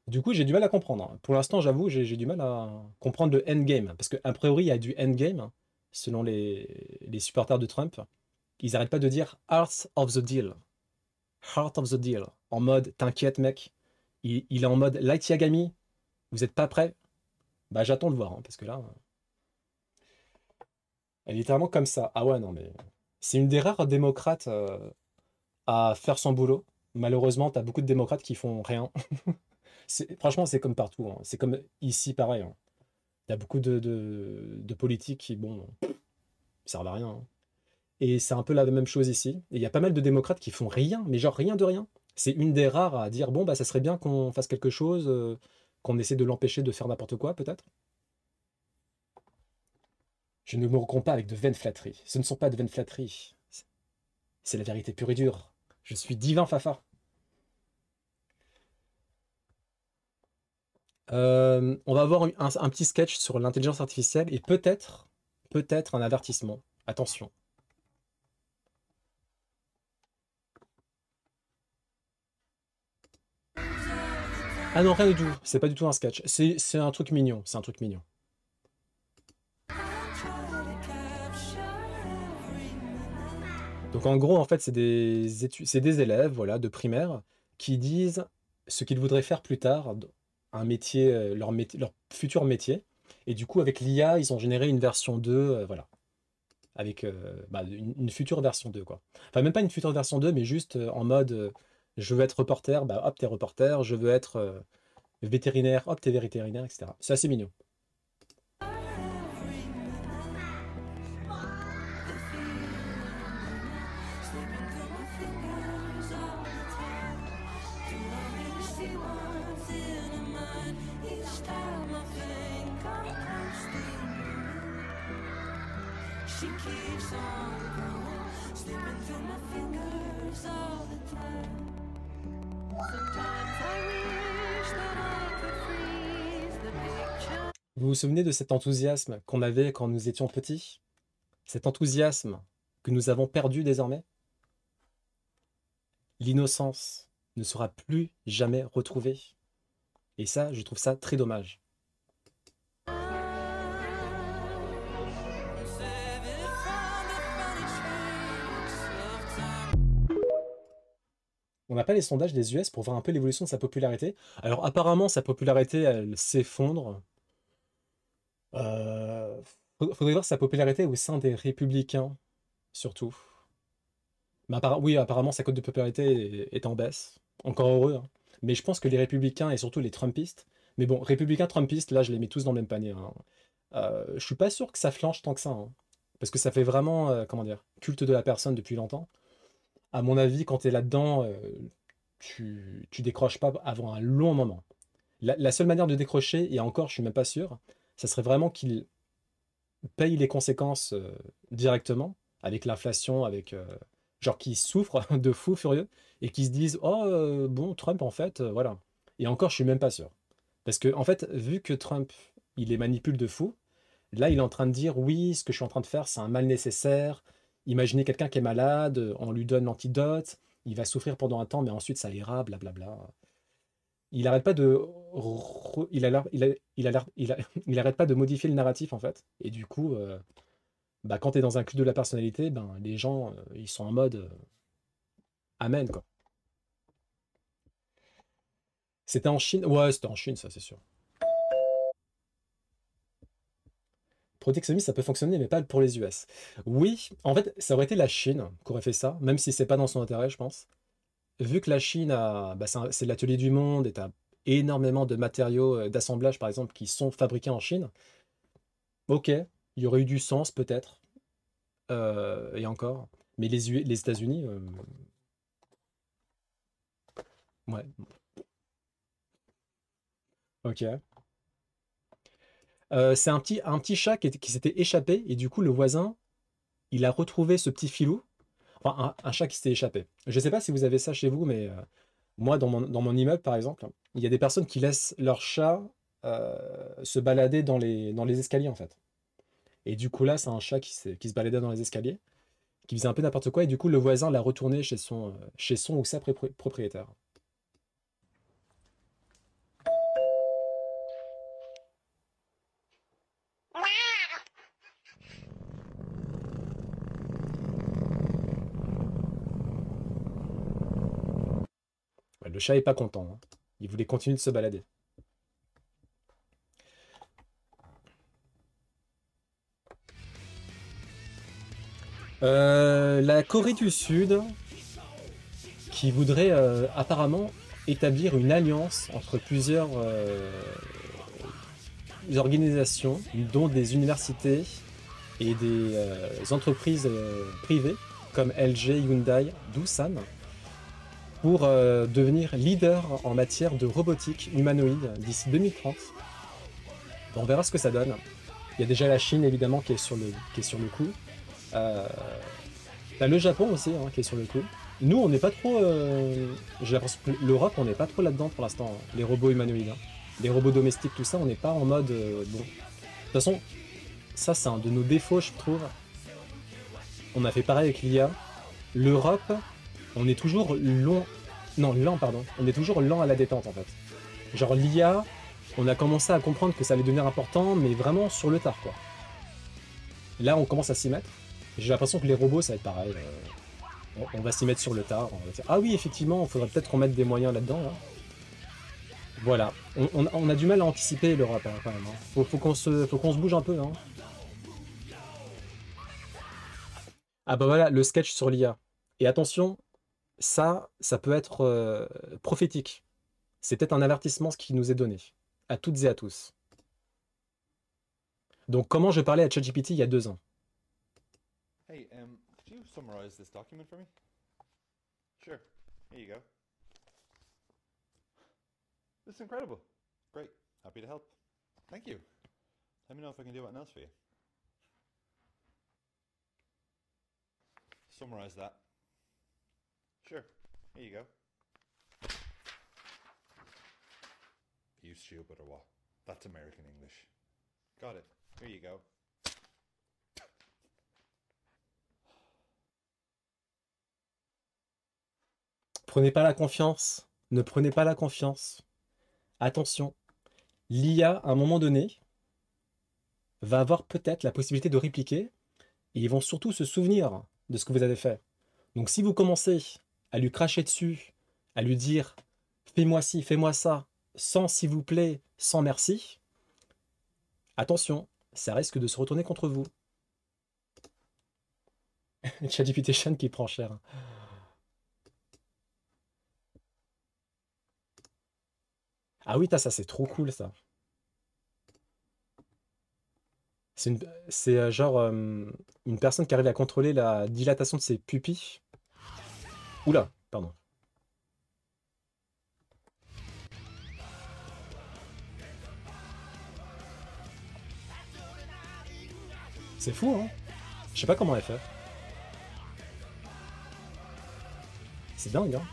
Du coup, j'ai du mal à comprendre, hein. Pour l'instant, j'avoue, j'ai du mal à comprendre le endgame. Parce qu'a priori, il y a du endgame, hein, selon les supporters de Trump. Ils n'arrêtent pas de dire Heart of the Deal. Heart of the Deal. En mode, t'inquiète, mec. Il est en mode Light Yagami. Vous êtes pas prêts? Bah, j'attends de voir, hein, parce que là, elle est littéralement comme ça. Ah ouais, non, mais. C'est une des rares démocrates à faire son boulot. Malheureusement, t'as beaucoup de démocrates qui font rien. Franchement, c'est comme partout, hein. C'est comme ici, pareil, hein. Il y a beaucoup de politiques qui, bon, servent à rien, hein. Et c'est un peu la même chose ici. Et il y a pas mal de démocrates qui font rien, mais genre rien de rien. C'est une des rares à dire, bon, bah, ça serait bien qu'on fasse quelque chose, qu'on essaie de l'empêcher de faire n'importe quoi, peut-être. Je ne me recompte pas avec de vaines flatteries. Ce ne sont pas de vaines flatteries. C'est la vérité pure et dure. Je suis divin Fafa. On va avoir un petit sketch sur l'intelligence artificielle et peut-être un avertissement. Attention. Ah non, rien du tout. C'est pas du tout un sketch. C'est un truc mignon. C'est un truc mignon. Donc en gros, en fait, c'est des élèves, voilà, de primaire qui disent ce qu'ils voudraient faire plus tard, un métier, leur futur métier. Et du coup, avec l'IA, ils ont généré une version 2, voilà, avec bah, une future version 2, quoi. Enfin, même pas une future version 2, mais juste en mode, je veux être reporter, bah hop, t'es reporter, je veux être vétérinaire, hop, t'es vétérinaire, etc. C'est assez mignon. Vous vous souvenez de cet enthousiasme qu'on avait quand nous étions petits? Cet enthousiasme que nous avons perdu désormais? L'innocence ne sera plus jamais retrouvée. Et ça, je trouve ça très dommage. On n'a pas les sondages des US pour voir un peu l'évolution de sa popularité. Alors apparemment, sa popularité, elle s'effondre. Faudrait voir sa popularité au sein des républicains, surtout. Mais oui, apparemment, sa cote de popularité est en baisse. Encore heureux, hein. Mais je pense que les républicains et surtout les trumpistes, mais bon, républicains, trumpistes, là, je les mets tous dans le même panier, hein. Je suis pas sûr que ça flanche tant que ça, hein. Parce que ça fait vraiment, comment dire, culte de la personne depuis longtemps. À mon avis, quand tu es là-dedans, tu décroches pas avant un long moment. La seule manière de décrocher, et encore, je suis même pas sûr, ça serait vraiment qu'ils payent les conséquences directement, avec l'inflation, avec genre qui souffrent de fou furieux, et qui se disent oh bon, Trump en fait, voilà. Et encore, je suis même pas sûr. Parce que en fait, vu que Trump, il les manipule de fou, là, il est en train de dire oui, ce que je suis en train de faire, c'est un mal nécessaire. Imaginez quelqu'un qui est malade, on lui donne l'antidote, il va souffrir pendant un temps, mais ensuite ça ira, blablabla. Il arrête pas de il arrête pas de modifier le narratif en fait. Et du coup, bah, quand tu es dans un culte de la personnalité, ben, les gens ils sont en mode amen quoi. C'était en Chine? Ouais, c'était en Chine, ça c'est sûr. Protectionnisme, ça peut fonctionner, mais pas pour les US. Oui, en fait, ça aurait été la Chine qui aurait fait ça, même si c'est pas dans son intérêt, je pense. Vu que la Chine bah, c'est l'atelier du monde et tu as énormément de matériaux d'assemblage, par exemple, qui sont fabriqués en Chine, ok, il y aurait eu du sens peut-être, et encore. Mais les États-Unis, ouais, ok. C'est un petit chat qui s'était échappé, et du coup, le voisin, il a retrouvé ce petit filou, enfin, un chat qui s'était échappé. Je ne sais pas si vous avez ça chez vous, mais moi, dans mon immeuble, par exemple, il y a des personnes qui laissent leur chat se balader dans les escaliers, en fait. Et du coup, là, c'est un chat qui se baladait dans les escaliers, qui faisait un peu n'importe quoi, et du coup, le voisin l'a retourné chez son ou sa propriétaire. le chat est pas content, hein. Il voulait continuer de se balader. La Corée du Sud qui voudrait apparemment établir une alliance entre plusieurs organisations, dont des universités et des entreprises privées comme LG, Hyundai, Doosan, pour devenir leader en matière de robotique humanoïde d'ici 2030. On verra ce que ça donne. Il y a déjà la Chine évidemment qui est sur le coup. T'as le Japon aussi hein, qui est sur le coup. Nous on n'est pas trop... J'ai l'impression que l'Europe on n'est pas trop là-dedans pour l'instant, hein, les robots humanoïdes. Hein. Les robots domestiques, tout ça, on n'est pas en mode... bon. De toute façon, ça c'est un de nos défauts je trouve. On a fait pareil avec l'IA. L'Europe, on est toujours lent. Non, lent, pardon. On est toujours lent à la détente en fait. Genre l'IA, on a commencé à comprendre que ça allait devenir important, mais vraiment sur le tard quoi. Là on commence à s'y mettre. J'ai l'impression que les robots ça va être pareil. On va s'y mettre sur le tard. On va dire, ah oui effectivement, il faudrait peut-être qu'on mette des moyens là-dedans. Hein. Voilà. On a du mal à anticiper l'Europe hein, quand même. Hein. Faut qu'on se bouge un peu. Hein. Ah bah voilà, le sketch sur l'IA. Et attention, ça peut être prophétique. C'est peut-être un avertissement ce qui nous est donné. À toutes et à tous. Donc comment je parlais à ChatGPT il y a 2 ans. Hey, could you summarize this document for me? Sure. Here you go. This is incredible. Great. Happy to help. Thank you. Let me know if I can do anything else for you. Summarize that. Sure. Here you go. You stupid or what? That's American English. Got it. Here you go. Prenez pas la confiance. Ne prenez pas la confiance. Attention. L'IA, à un moment donné, va avoir peut-être la possibilité de répliquer et ils vont surtout se souvenir de ce que vous avez fait. Donc si vous commencez à lui cracher dessus, à lui dire « fais-moi ci, fais-moi ça », sans « s'il vous plaît », sans « merci », attention, ça risque de se retourner contre vous. ChatGPT qui prend cher. Ah oui, ça c'est trop cool ça. C'est genre une personne qui arrive à contrôler la dilatation de ses pupilles. Oula, pardon. C'est fou, hein? Je sais pas comment elle fait. C'est dingue, hein?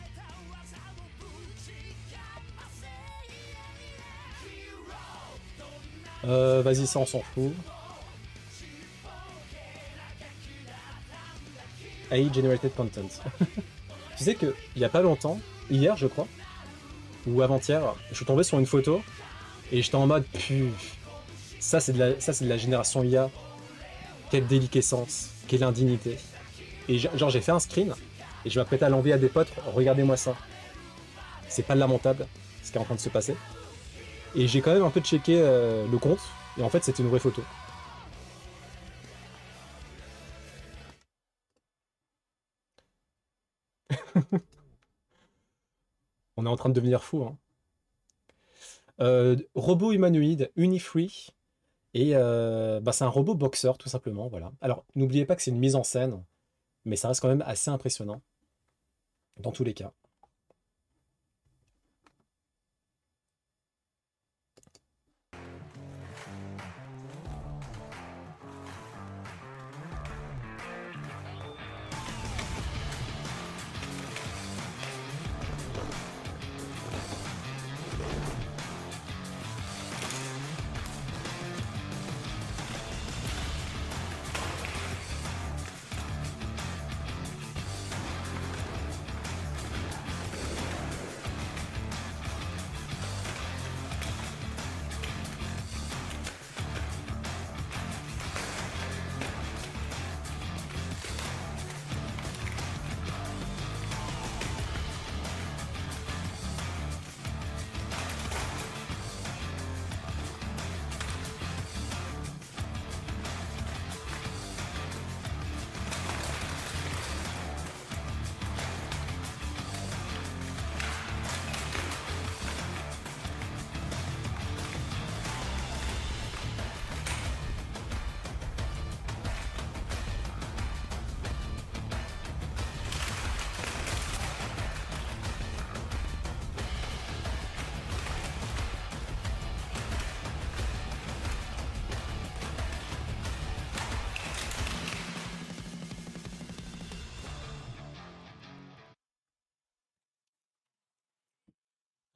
Vas-y, ça on s'en fout. AI Generated Content. Tu sais que il y a pas longtemps, hier je crois, ou avant-hier, je suis tombé sur une photo et j'étais en mode ça c'est de la génération IA. Quelle déliquescence, quelle indignité. Et genre j'ai fait un screen et je m'apprêtais à l'envoyer à des potes, regardez-moi ça. C'est pas lamentable ce qui est en train de se passer. Et j'ai quand même un peu checké le compte et en fait c'était une vraie photo. On est en train de devenir fou. Hein. Robot humanoïde Unifree. Et c'est un robot boxeur tout simplement. Voilà. Alors n'oubliez pas que c'est une mise en scène. Mais ça reste quand même assez impressionnant. Dans tous les cas.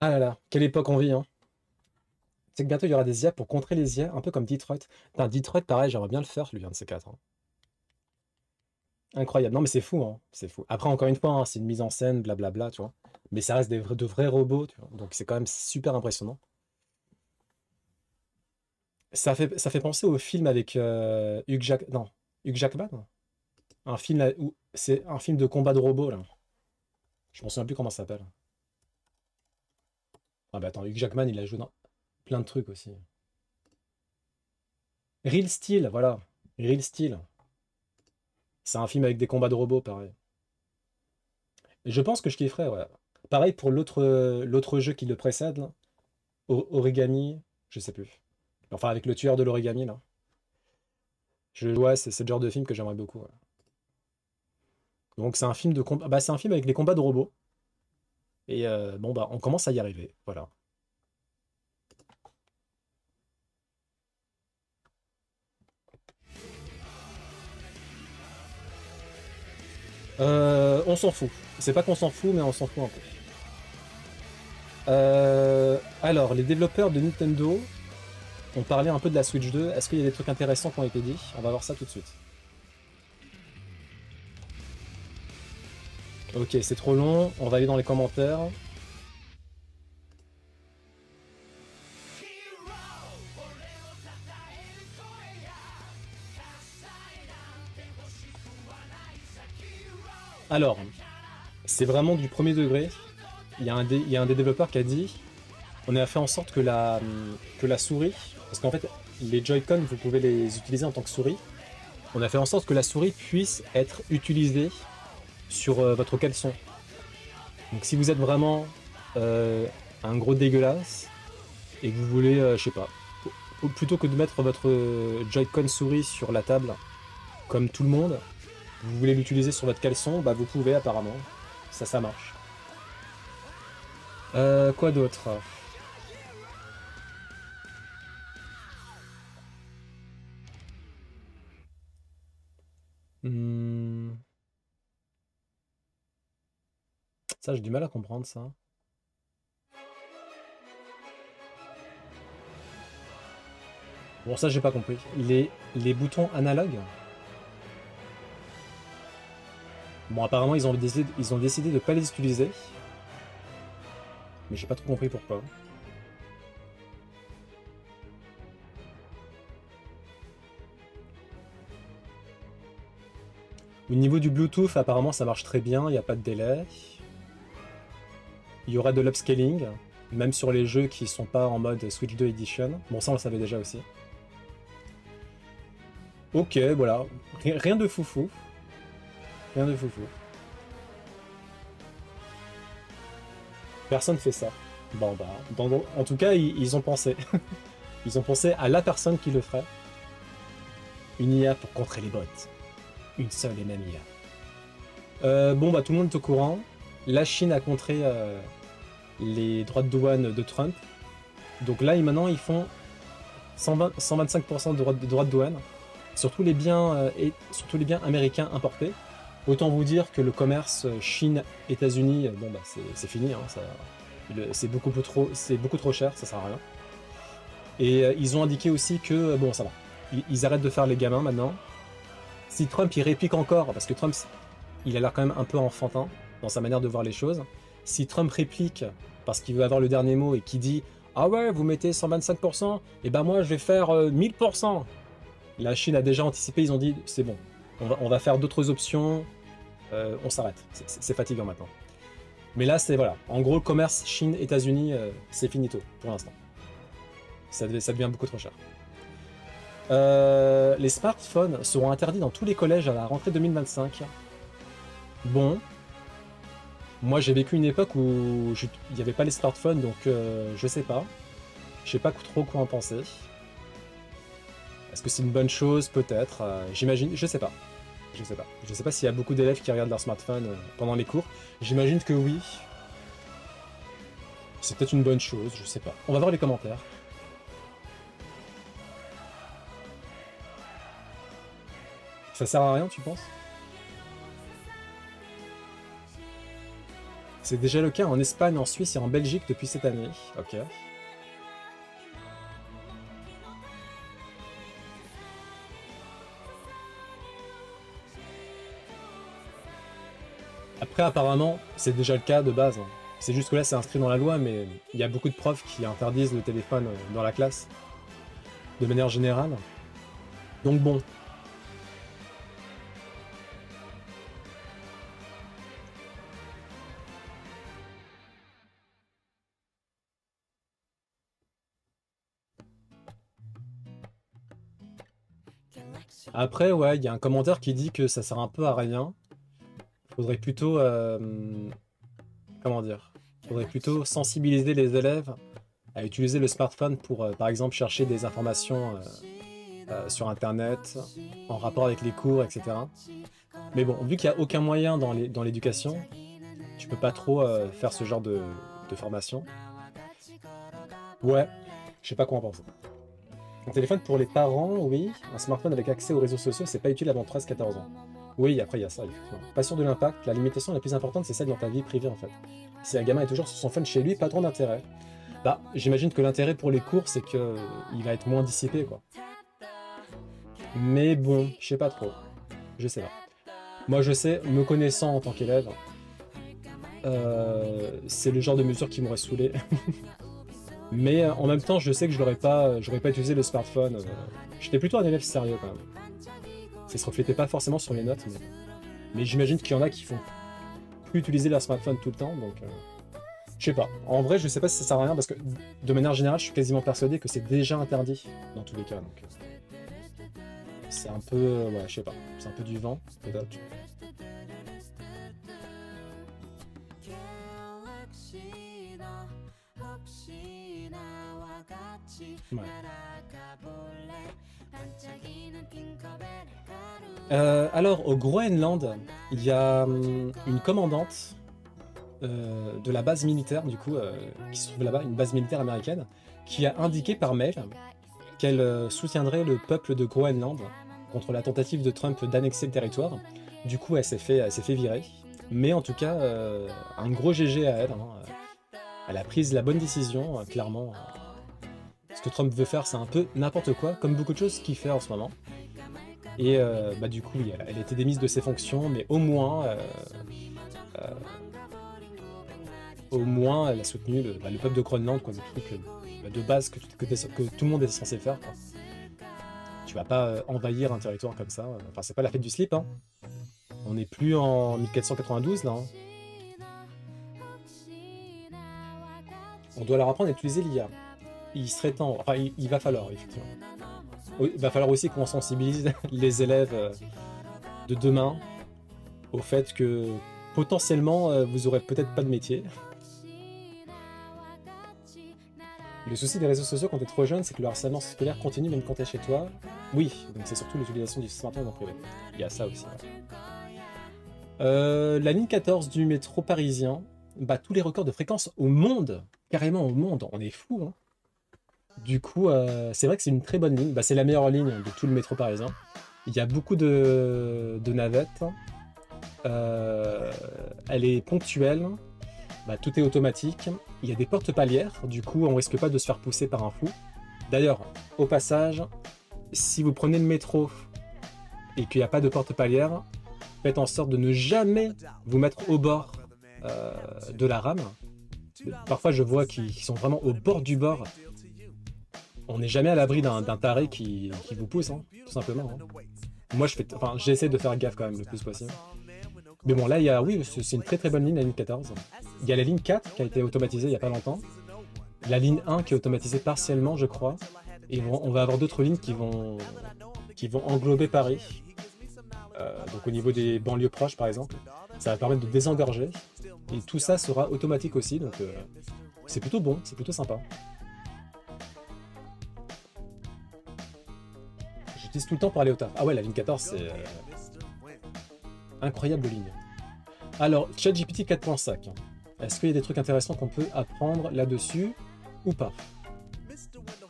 Ah là là, quelle époque on vit, hein. C'est que bientôt il y aura des IA pour contrer les IA, un peu comme Detroit. Putain, Detroit, pareil, j'aimerais bien le faire, lui, un de ces quatre, hein. Incroyable. Non, mais c'est fou, hein. C'est fou. Après, encore une fois, hein, c'est une mise en scène, blablabla, tu vois. Mais ça reste de vrais robots, tu vois. Donc c'est quand même super impressionnant. Ça fait penser au film avec non, Hugh Jackman. Un film où c'est un film de combat de robots, là. Je me souviens plus comment ça s'appelle. Ah bah attends, Hugh Jackman, il a joué dans plein de trucs aussi. Real Steel, voilà. Real Steel. C'est un film avec des combats de robots, pareil. Et je pense que je kifferais, ouais. Pareil pour l'autre jeu qui le précède, là. Origami, je sais plus. Enfin, avec le tueur de l'origami, là. Ouais, c'est le genre de film que j'aimerais beaucoup, ouais. Donc c'est un film de combat. Bah, c'est un film avec des combats de robots. Et bon, bah, on commence à y arriver. Voilà. On s'en fout. C'est pas qu'on s'en fout, mais on s'en fout un peu. Alors, les développeurs de Nintendo ont parlé un peu de la Switch 2. Est-ce qu'il y a des trucs intéressants qui ont été dits? On va voir ça tout de suite. Ok, c'est trop long. On va aller dans les commentaires. Alors, c'est vraiment du premier degré. Il y a un des développeurs qui a dit on a fait en sorte que la souris, parce qu'en fait, les Joy-Con, vous pouvez les utiliser en tant que souris. On a fait en sorte que la souris puisse être utilisée sur votre caleçon. Donc si vous êtes vraiment un gros dégueulasse et que vous voulez, je sais pas, plutôt que de mettre votre Joy-Con souris sur la table, comme tout le monde, vous voulez l'utiliser sur votre caleçon, bah vous pouvez apparemment. Ça marche. Quoi d'autre? Hmm. Ça, j'ai du mal à comprendre ça. Bon, ça, j'ai pas compris. Les boutons analogues. Bon, apparemment, ils ont décidé de pas les utiliser. Mais j'ai pas trop compris pourquoi. Au niveau du Bluetooth, apparemment, ça marche très bien. Il n'y a pas de délai. Il y aura de l'upscaling, même sur les jeux qui sont pas en mode Switch 2 Edition. Bon, ça, on le savait déjà aussi. Ok, voilà. Rien de foufou. Rien de foufou. Personne fait ça. Bon, bah, en tout cas, ils ont pensé. Ils ont pensé à la personne qui le ferait. Une IA pour contrer les bots. Une seule et même IA. Bon, bah, tout le monde est au courant. La Chine a contré les droits de douane de Trump. Donc là, maintenant, ils font 125% de droits de douane sur tous les biens américains importés. Autant vous dire que le commerce Chine-États-Unis, bon bah c'est fini, hein, c'est beaucoup trop cher, ça sert à rien. Et ils ont indiqué aussi que bon ça va, ils arrêtent de faire les gamins maintenant. Si Trump il réplique encore, parce que Trump il a l'air quand même un peu enfantin dans sa manière de voir les choses. Si Trump réplique parce qu'il veut avoir le dernier mot et qui dit ah ouais vous mettez 125%, et ben moi je vais faire 1000%. La Chine a déjà anticipé, ils ont dit c'est bon, on va faire d'autres options, on s'arrête, c'est fatigant maintenant. Mais là c'est voilà, en gros le commerce Chine-États-Unis c'est finito pour l'instant. Ça devient beaucoup trop cher. Les smartphones seront interdits dans tous les collèges à la rentrée 2025. Bon, moi j'ai vécu une époque où il n'y avait pas les smartphones, donc je sais pas. Je sais pas trop quoi en penser. Est-ce que c'est une bonne chose? Peut-être. J'imagine, je sais pas. Je sais pas. Je sais pas s'il y a beaucoup d'élèves qui regardent leur smartphone pendant les cours. J'imagine que oui. C'est peut-être une bonne chose, je sais pas. On va voir les commentaires. Ça sert à rien, tu penses? C'est déjà le cas en Espagne, en Suisse et en Belgique depuis cette année. Ok. Après, apparemment, c'est déjà le cas de base. C'est juste que là, c'est inscrit dans la loi, mais il y a beaucoup de profs qui interdisent le téléphone dans la classe, de manière générale. Donc bon. Après, ouais, il y a un commentaire qui dit que ça sert un peu à rien. Faudrait plutôt... comment dire? Faudrait plutôt sensibiliser les élèves à utiliser le smartphone pour, par exemple, chercher des informations sur Internet, en rapport avec les cours, etc. Mais bon, vu qu'il n'y a aucun moyen dans l'éducation, tu peux pas trop faire ce genre de formation. Ouais, je sais pas quoi en penser. Un téléphone pour les parents, oui. Un smartphone avec accès aux réseaux sociaux, c'est pas utile avant 13-14 ans. Oui, après il y a ça, effectivement. Pas sûr de l'impact, la limitation la plus importante, c'est celle dans ta vie privée, en fait. Si un gamin est toujours sur son phone chez lui, pas trop d'intérêt. Bah, j'imagine que l'intérêt pour les cours, c'est que il va être moins dissipé, quoi. Mais bon, je sais pas trop. Je sais pas. Moi, je sais, me connaissant en tant qu'élève, c'est le genre de mesure qui m'aurait saoulé. Mais en même temps, je sais que j'aurais pas utilisé le smartphone. J'étais plutôt un élève sérieux, quand même. Ça se reflétait pas forcément sur les notes, mais j'imagine qu'il y en a qui font plus utiliser leur smartphone tout le temps, donc je sais pas. En vrai, je sais pas si ça sert à rien, parce que de manière générale, je suis quasiment persuadé que c'est déjà interdit dans tous les cas, donc c'est un peu, ouais, je sais pas, c'est un peu du vent, peut-être. Ouais. Alors, au Groenland, il y a une commandante de la base militaire, du coup, qui se trouve là-bas, une base militaire américaine, qui a indiqué par mail qu'elle soutiendrait le peuple de Groenland contre la tentative de Trump d'annexer le territoire. Du coup, elle s'est fait virer. Mais en tout cas, un gros GG à elle. Hein. Elle a pris la bonne décision, clairement. Ce que Trump veut faire, c'est un peu n'importe quoi, comme beaucoup de choses qu'il fait en ce moment. Et bah, du coup, elle a été démise de ses fonctions, mais au moins, elle a soutenu le peuple de Groenland, quoi, le truc de base que tout le monde est censé faire. Quoi. Tu vas pas envahir un territoire comme ça. Enfin, c'est pas la fête du slip. Hein. On n'est plus en 1492 là. Hein. On doit leur apprendre à utiliser l'IA. Il serait temps. Enfin, il va falloir, effectivement. Il va falloir aussi qu'on sensibilise les élèves de demain au fait que potentiellement vous aurez peut-être pas de métier. Le souci des réseaux sociaux quand t'es trop jeune, c'est que le harcèlement scolaire continue même quand t'es chez toi. Oui, donc c'est surtout l'utilisation du smartphone en privé. Il y a ça aussi. Ouais. La ligne 14 du métro parisien bat tous les records de fréquence au monde. Carrément au monde, on est fou. Hein. Du coup, c'est vrai que c'est une très bonne ligne. Bah, c'est la meilleure ligne de tout le métro parisien. Il y a beaucoup de navettes. Elle est ponctuelle. Bah, tout est automatique. Il y a des portes palières. Du coup, on risque pas de se faire pousser par un fou. D'ailleurs, au passage, si vous prenez le métro et qu'il n'y a pas de porte palière, faites en sorte de ne jamais vous mettre au bord de la rame. Parfois, je vois qu'ils sont vraiment au bord du bord. On n'est jamais à l'abri d'un taré qui vous pousse, hein, tout simplement. Hein. Moi, j'essaie de faire gaffe quand même le plus possible. Mais bon, là, oui, c'est une très très bonne ligne, la ligne 14. Il y a la ligne 4 qui a été automatisée il n'y a pas longtemps. La ligne 1 qui est automatisée partiellement, je crois. Et on va avoir d'autres lignes qui vont englober Paris. Donc au niveau des banlieues proches, par exemple. Ça va permettre de désengorger. Et tout ça sera automatique aussi, donc c'est plutôt bon, c'est plutôt sympa. J'utilise tout le temps pour aller au taf. Ah ouais, la ligne 14, c'est incroyable ligne. Alors, ChatGPT 4.5. Est-ce qu'il y a des trucs intéressants qu'on peut apprendre là-dessus ou pas?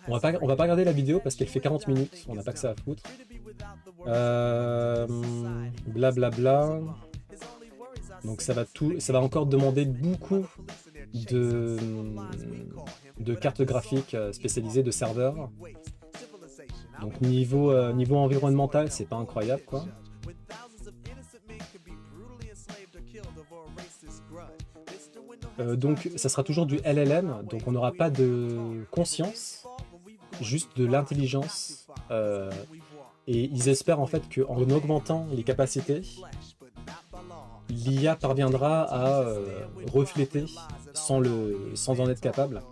On va pas regarder la vidéo parce qu'elle fait 40 minutes, on n'a pas que ça à foutre. Blablabla. Donc ça va encore demander beaucoup de, de cartes graphiques spécialisées, de serveurs. Donc niveau environnemental, c'est pas incroyable quoi. Donc ça sera toujours du LLM, donc on n'aura pas de conscience, juste de l'intelligence. Et ils espèrent en fait qu'en augmentant les capacités, l'IA parviendra à refléter, sans en être capable,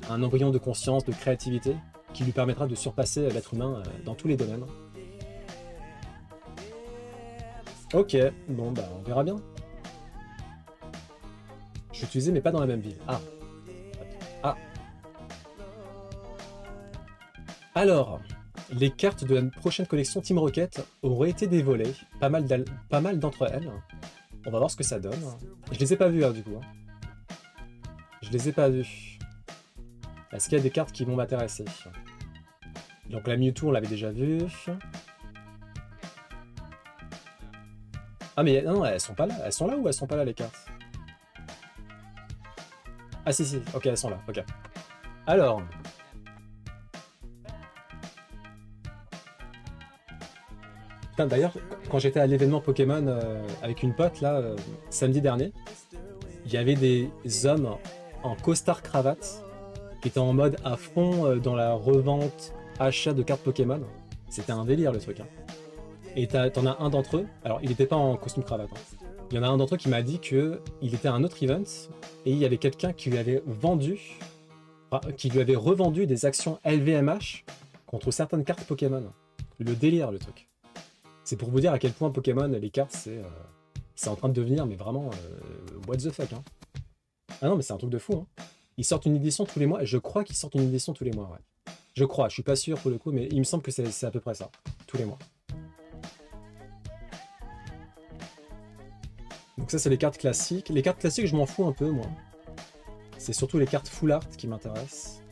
un embryon de conscience, de créativité, qui lui permettra de surpasser l'être humain dans tous les domaines. Ok, bon bah on verra bien. Je suis utilisé mais pas dans la même ville. Ah. Ah. Alors, les cartes de la prochaine collection Team Rocket auraient été dévoilées, pas mal d'entre elles. On va voir ce que ça donne. Je les ai pas vues hein, du coup. Je les ai pas vues. Est-ce qu'il y a des cartes qui vont m'intéresser? Donc la Mewtwo on l'avait déjà vue. Ah mais non, elles sont pas là. Elles sont là ou elles sont pas là les cartes? Ah si, ok, elles sont là, ok. Alors... Putain, d'ailleurs, quand j'étais à l'événement Pokémon avec une pote, là, samedi dernier, il y avait des hommes en costard cravate qui étaient en mode à fond dans la revente, achat de cartes Pokémon. C'était un délire le truc. Hein. Et t'en as un d'entre eux, alors il n'était pas en costume cravate, hein. Il y en a un d'entre eux qui m'a dit qu'il était à un autre event et il y avait quelqu'un qui lui avait vendu, enfin, qui lui avait revendu des actions LVMH contre certaines cartes Pokémon. Le délire, le truc. C'est pour vous dire à quel point Pokémon, les cartes, c'est en train de devenir, mais vraiment, what the fuck. Hein. Ah non, mais c'est un truc de fou. Hein. Ils sortent une édition tous les mois. Je crois qu'ils sortent une édition tous les mois, ouais. Je crois, je suis pas sûr pour le coup, mais il me semble que c'est à peu près ça. Tous les mois. Donc ça c'est les cartes classiques. Les cartes classiques je m'en fous un peu moi. C'est surtout les cartes full art qui m'intéressent.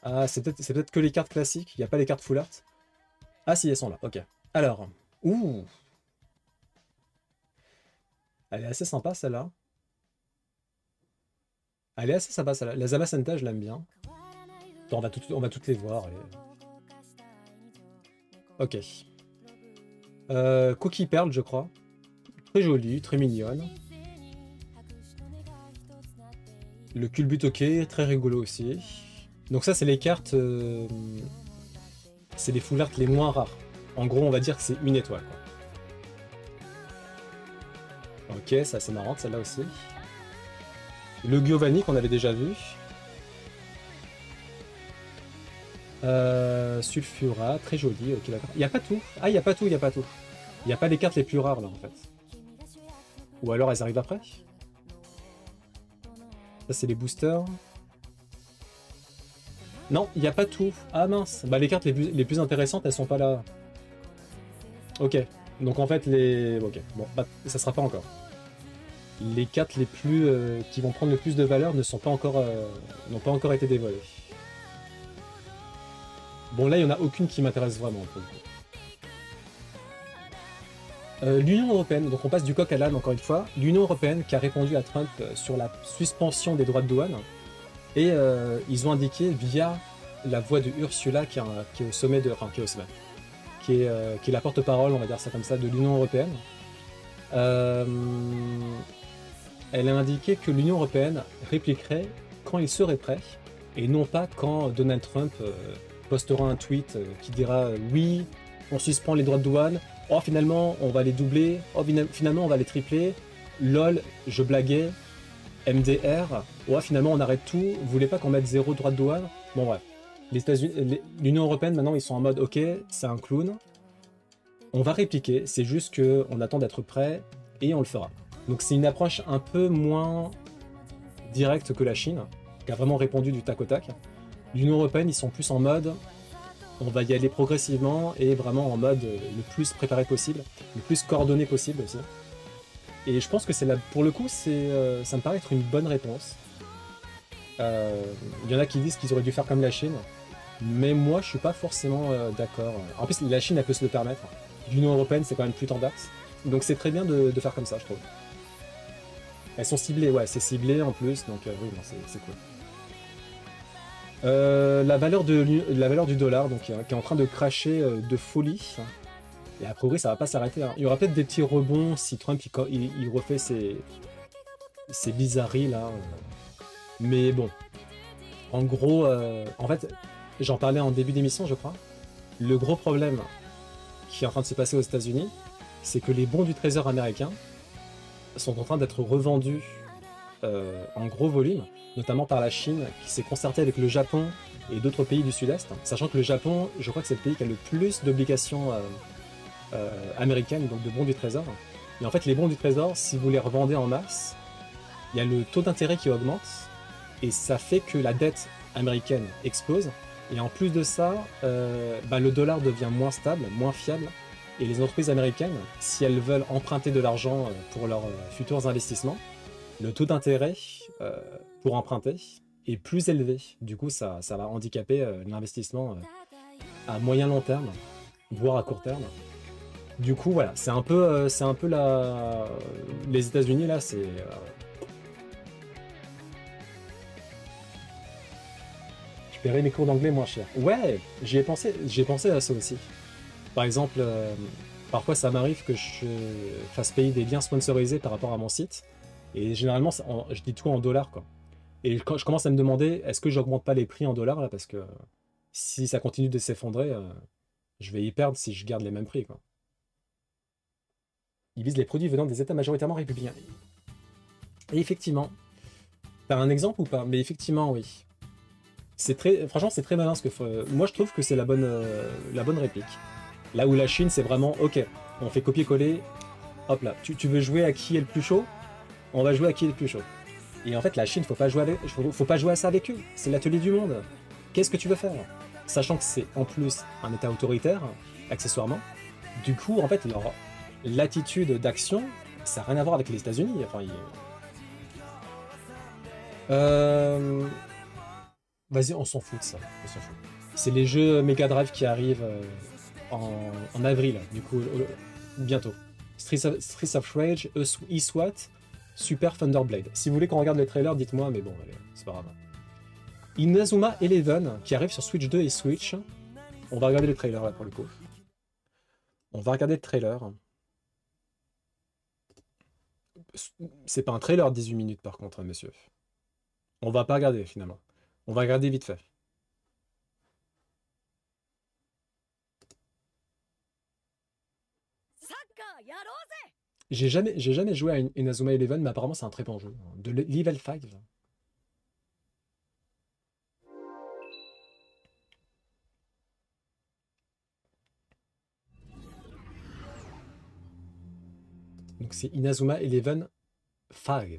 Ah c'est peut-être que les cartes classiques, il n'y a pas les cartes full art. Ah si elles sont là, ok. Alors, ouh. Elle est assez sympa celle-là. Elle est assez sympa celle-là. La Zamazenta je l'aime bien. Attends, on va toutes les voir. Ok. Cookie Pearl, je crois. Très jolie, très mignonne. Le Culbutoke, très rigolo aussi. Donc ça, c'est les cartes... c'est les full art les moins rares. En gros, on va dire que c'est une étoile. Quoi. Ok, ça c'est marrant, celle-là aussi. Le Giovanni qu'on avait déjà vu. Sulfura, très joli, ok d'accord. Il n'y a pas tout. Ah, il n'y a pas tout, il n'y a pas tout. Il n'y a pas les cartes les plus rares là en fait. Ou alors elles arrivent après. Ça c'est les boosters. Non, il n'y a pas tout. Ah mince. Bah les cartes les plus intéressantes elles sont pas là. Ok. Donc en fait les... Ok, bon, bah, ça sera pas encore. Les cartes les plus qui vont prendre le plus de valeur ne sont pas encore n'ont pas encore été dévoilées. Bon là il n'y en a aucune qui m'intéresse vraiment pour le coup. L'Union Européenne, donc on passe du coq à l'âne encore une fois, l'Union Européenne qui a répondu à Trump sur la suspension des droits de douane et ils ont indiqué via la voix de Ursula qui est au sommet de... Enfin qui est au sommet, qui est la porte-parole, on va dire ça comme ça, de l'Union Européenne. Elle a indiqué que l'Union Européenne répliquerait quand il serait prêt et non pas quand Donald Trump postera un tweet qui dira oui, on suspend les droits de douane, oh finalement on va les doubler, oh finalement on va les tripler, lol, je blaguais, MDR, oh finalement on arrête tout, vous voulez pas qu'on mette 0 droits de douane? Bon bref, l'Union Européenne maintenant ils sont en mode ok, c'est un clown, on va répliquer, c'est juste qu'on attend d'être prêt et on le fera. Donc c'est une approche un peu moins directe que la Chine, qui a vraiment répondu du tac au tac. L'Union Européenne, ils sont plus en mode, on va y aller progressivement et vraiment en mode le plus préparé possible, le plus coordonné possible aussi. Et je pense que c'est là, pour le coup, ça me paraît être une bonne réponse. Il y en a qui disent qu'ils auraient dû faire comme la Chine, mais moi je suis pas forcément d'accord. En plus la Chine elle peut se le permettre. L'Union Européenne c'est quand même plus tendax, donc c'est très bien de faire comme ça je trouve. Elles sont ciblées, ouais c'est ciblé en plus, donc oui non, c'est cool. La valeur du dollar donc, qui est en train de cracher de folie. Et a priori ça va pas s'arrêter. Hein. Il y aura peut-être des petits rebonds si Trump il refait ses bizarreries là. Mais bon, en gros, en fait, j'en parlais en début d'émission, je crois. Le gros problème qui est en train de se passer aux États-Unis, c'est que les bons du Trésor américain sont en train d'être revendus en gros volume, notamment par la Chine, qui s'est concertée avec le Japon et d'autres pays du Sud-Est, sachant que le Japon, je crois que c'est le pays qui a le plus d'obligations américaines, donc de bons du Trésor. Et en fait, les bons du Trésor, si vous les revendez en masse, il y a le taux d'intérêt qui augmente, et ça fait que la dette américaine explose. Et en plus de ça, le dollar devient moins stable, moins fiable. Et les entreprises américaines, si elles veulent emprunter de l'argent pour leurs futurs investissements, le taux d'intérêt pour emprunter est plus élevé. Du coup, ça va handicaper l'investissement à moyen long terme, voire à court terme. Du coup, voilà, c'est un peu les États-Unis là, c'est je paierai mes cours d'anglais moins cher. Ouais, j'ai pensé à ça aussi. Par exemple, parfois ça m'arrive que je fasse payer des liens sponsorisés par rapport à mon site. Et généralement, je dis tout en dollars, quoi. Et quand je commence à me demander, est-ce que j'augmente pas les prix en dollars, là, parce que si ça continue de s'effondrer, je vais y perdre si je garde les mêmes prix, quoi. Ils visent les produits venant des États majoritairement républicains. Et effectivement, t'as un exemple ou pas? Mais effectivement, oui. Franchement, c'est très malin, ce que moi, je trouve que c'est la bonne réplique. Là où la Chine, c'est vraiment, ok, on fait copier-coller, hop là, tu veux jouer à qui est le plus chaud? On va jouer à qui est le plus chaud. Et en fait, la Chine, faut pas jouer à ça avec eux. C'est l'atelier du monde. Qu'est-ce que tu veux faire? Sachant que c'est en plus un État autoritaire, accessoirement. Du coup, en fait, leur latitude d'action, ça n'a rien à voir avec les États-Unis. Enfin, vas-y, on s'en fout de ça. On s'en fout. C'est les jeux Mega Drive qui arrivent en avril, du coup, bientôt. Streets of Rage, eSWAT, Super Thunderblade. Si vous voulez qu'on regarde les trailers, dites-moi, mais bon, allez, c'est pas grave. Inazuma Eleven, qui arrive sur Switch 2 et Switch. On va regarder les trailers, là, pour le coup. On va regarder le trailer. C'est pas un trailer de 18 minutes, par contre, hein, monsieur. On va pas regarder, finalement. On va regarder vite fait. J'ai jamais joué à Inazuma Eleven, mais apparemment c'est un très bon jeu. De Level 5. Donc c'est Inazuma Eleven 5.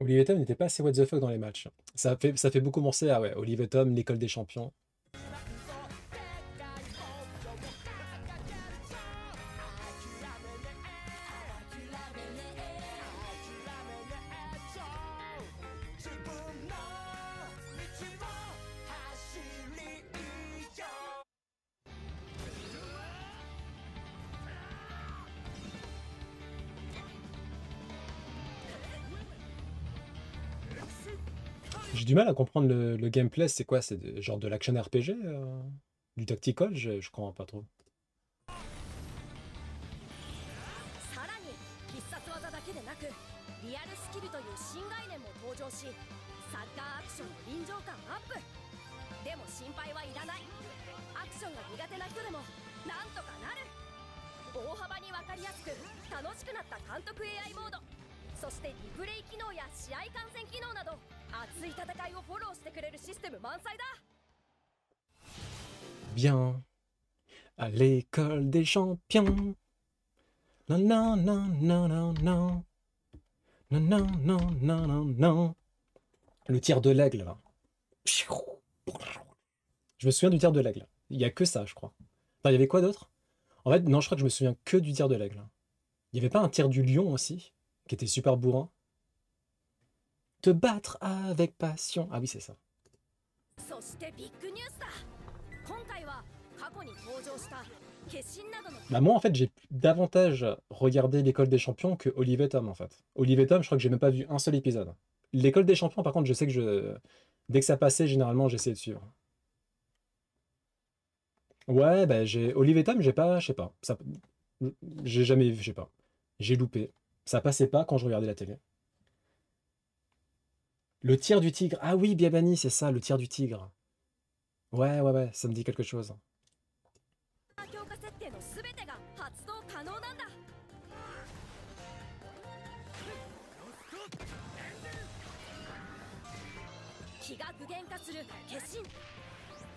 Olivier Tom n'était pas assez what the fuck dans les matchs. Ça fait beaucoup penser à Olivier Tom, l'école des champions. J'ai du mal à comprendre le gameplay, c'est quoi? C'est genre de l'action RPG? Du tactical? Je comprends pas trop. さらに必殺技だけでなくリアルスキルという新概念も登場しサッカーアクションの臨場感アップでも心配はいらないアクションが苦手な人でもなんとかなる大幅に分かりやすく楽しくなった監督 AI モードそしてリプレイ機能や試合観戦機能など熱い戦いをフォローしてくれるシステム満載だ Bien. À l'école des champions. Non, non, non, non, non, non. Non, non, non, non, non, non. Le tir de l'aigle, là. Je me souviens du tir de l'aigle. Il n'y a que ça, je crois. Enfin, il y avait quoi d'autre? En fait, non, je crois que je me souviens que du tir de l'aigle. Il n'y avait pas un tir du lion aussi, qui était super bourrin? Te battre avec passion. Ah oui, c'est ça. そしてビッグニュースだ今回は過去に登場した化身などの Bah moi, en fait, j'ai davantage regardé l'école des champions que Olive et Tom, en fait. Olive et Tom, je crois que j'ai même pas vu un seul épisode. L'école des champions, par contre, je sais que dès que ça passait, généralement, j'essayais de suivre. Ouais, bah j'ai Olive et Tom, j'ai pas, je sais pas. Ça, j'ai jamais vu, je sais pas. J'ai loupé. Ça passait pas quand je regardais la télé. Le tir du tigre. Ah oui, Biabani, c'est ça, le tir du tigre. Ouais, ouais, ouais, ça me dit quelque chose. 強化設定の全てが発動可能なんだ気が具現化する化身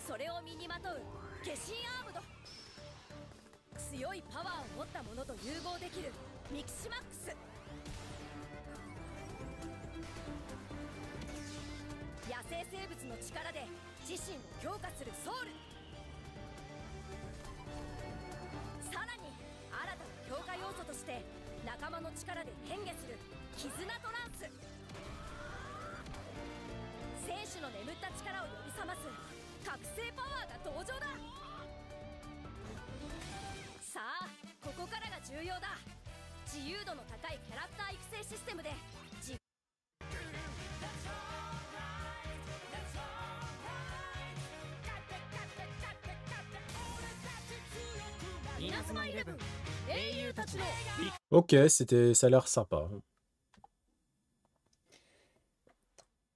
それを身にまとう化身アームド強いパワーを持ったものと融合できるミキシマックス野生生物の力で自身を強化するソウルさらに新たな強化要素として仲間の力で変化する絆トランス選手の眠った力を呼び覚ます覚醒パワーが登場ださあここからが重要だ自由度の高いキャラクター育成システムで稲妻イレブン英雄たちの Ok, ça a l'air sympa.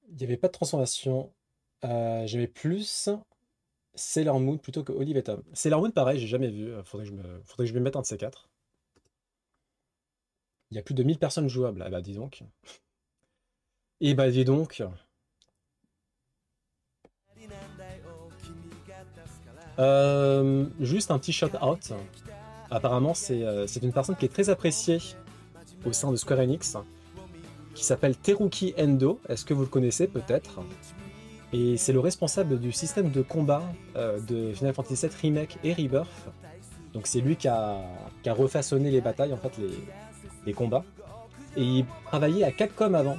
Il n'y avait pas de transformation. J'aimais plus Sailor Moon plutôt que Olive et Tom. Sailor Moon, pareil, j'ai jamais vu. Faudrait que je me mette un de ces quatre. Il y a plus de 1000 personnes jouables. Ah bah dis donc. Et bah dis donc. Juste un petit shout-out. Apparemment, c'est une personne qui est très appréciée au sein de Square Enix, qui s'appelle Teruki Endo. Est-ce que vous le connaissez peut-être? Et c'est le responsable du système de combat de Final Fantasy VII Remake et Rebirth. Donc c'est lui qui a refaçonné les batailles, en fait, les combats. Et il travaillait à Capcom avant,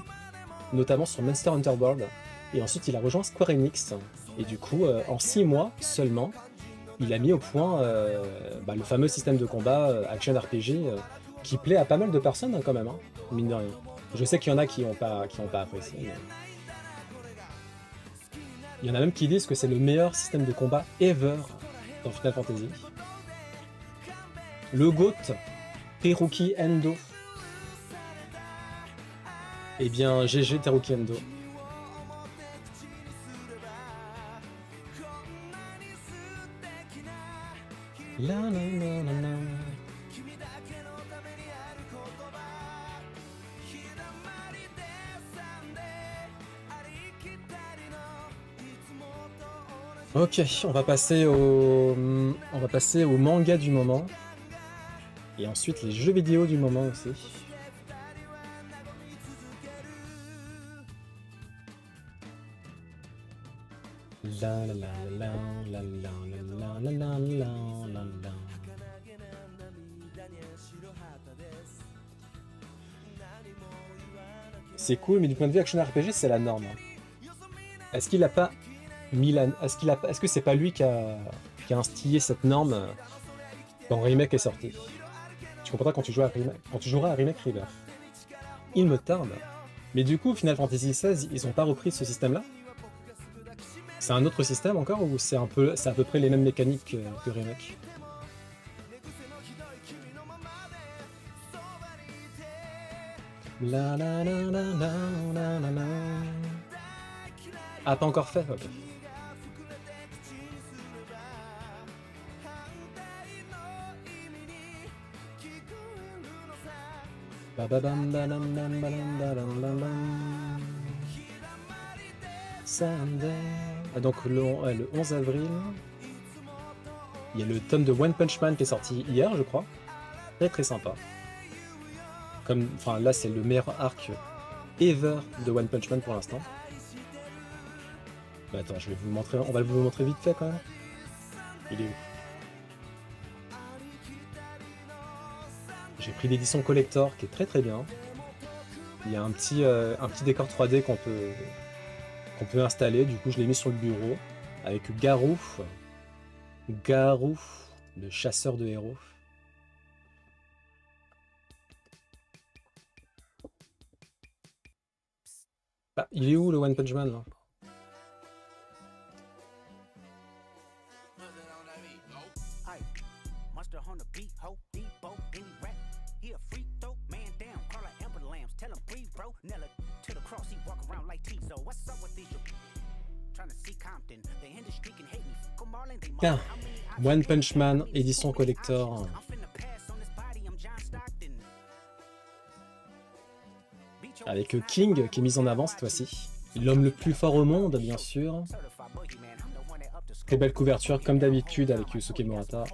notamment sur Monster Hunter World. Et ensuite, il a rejoint Square Enix. Et du coup, en 6 mois seulement, il a mis au point le fameux système de combat Action RPG qui plaît à pas mal de personnes hein, quand même, hein, mine de rien. Je sais qu'il y en a qui n'ont pas apprécié. Mais... il y en a même qui disent que c'est le meilleur système de combat ever dans Final Fantasy. Le GOAT, Teruki Endo. Eh bien, GG Teruki Endo. La la la la la. Ok, on va passer au manga du moment. Et ensuite les jeux vidéo du moment aussi. La la la la la la la la la la la. C'est cool, mais du point de vue action RPG, c'est la norme. Est-ce qu'il a pas mis la... Est-ce que c'est pas lui qui a instillé cette norme quand Remake est sorti? Tu comprendras quand tu joueras à Remake Rebirth. Il me tarde. Mais du coup, Final Fantasy XVI, ils ont pas repris ce système-là? C'est un autre système encore ou c'est à peu près les mêmes mécaniques que Remake? La la la la la la la la. Ah, pas encore fait? Ok. Ba-ba-bam, ba-dam, bam, ba-dam, ba-dam, bam, bam. Sunday. Ah, donc le 11 avril, il y a le tome de One Punch Man qui est sorti hier, je crois. Très très sympa. Enfin là, c'est le meilleur arc ever de One Punch Man pour l'instant. Bah attends, je vais vous le montrer. On va vous le montrer vite fait quand même. Il est où? J'ai pris l'édition collector qui est très très bien. Il y a un petit décor 3D qu'on peut installer. Du coup, je l'ai mis sur le bureau avec Garou, le chasseur de héros. Bah, il est où le One Punch Man là? Tiens, One Punch Man, édition collector. Avec King qui est mis en avant cette fois-ci. L'homme le plus fort au monde, bien sûr. Très belle couverture, comme d'habitude, avec Yusuke Murata.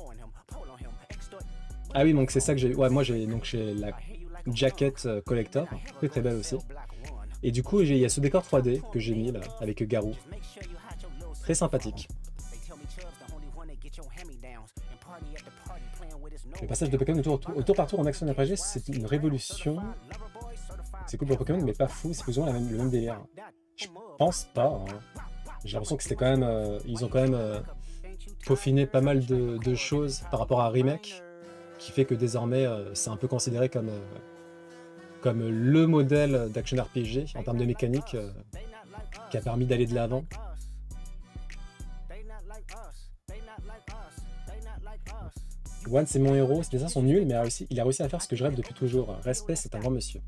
Ah oui, donc c'est ça que j'ai... Ouais, moi j'ai la jacket collector, très très belle aussi. Et du coup, il y a ce décor 3D que j'ai mis là, avec Garou. Très sympathique. Le passage de Pokémon au tour par tour en action RPG, c'est une révolution. C'est cool pour Pokémon, mais pas fou, c'est plus ou moins le même délire. Je pense pas. Hein. J'ai l'impression que c'était quand même... ils ont quand même peaufiné pas mal de choses par rapport à Remake, qui fait que désormais, c'est un peu considéré comme le modèle d'action RPG en termes de mécanique qui a permis d'aller de l'avant. One, c'est mon héros, ses dessins sont nuls, mais il a réussi à faire ce que je rêve depuis toujours. Respect, c'est un grand monsieur.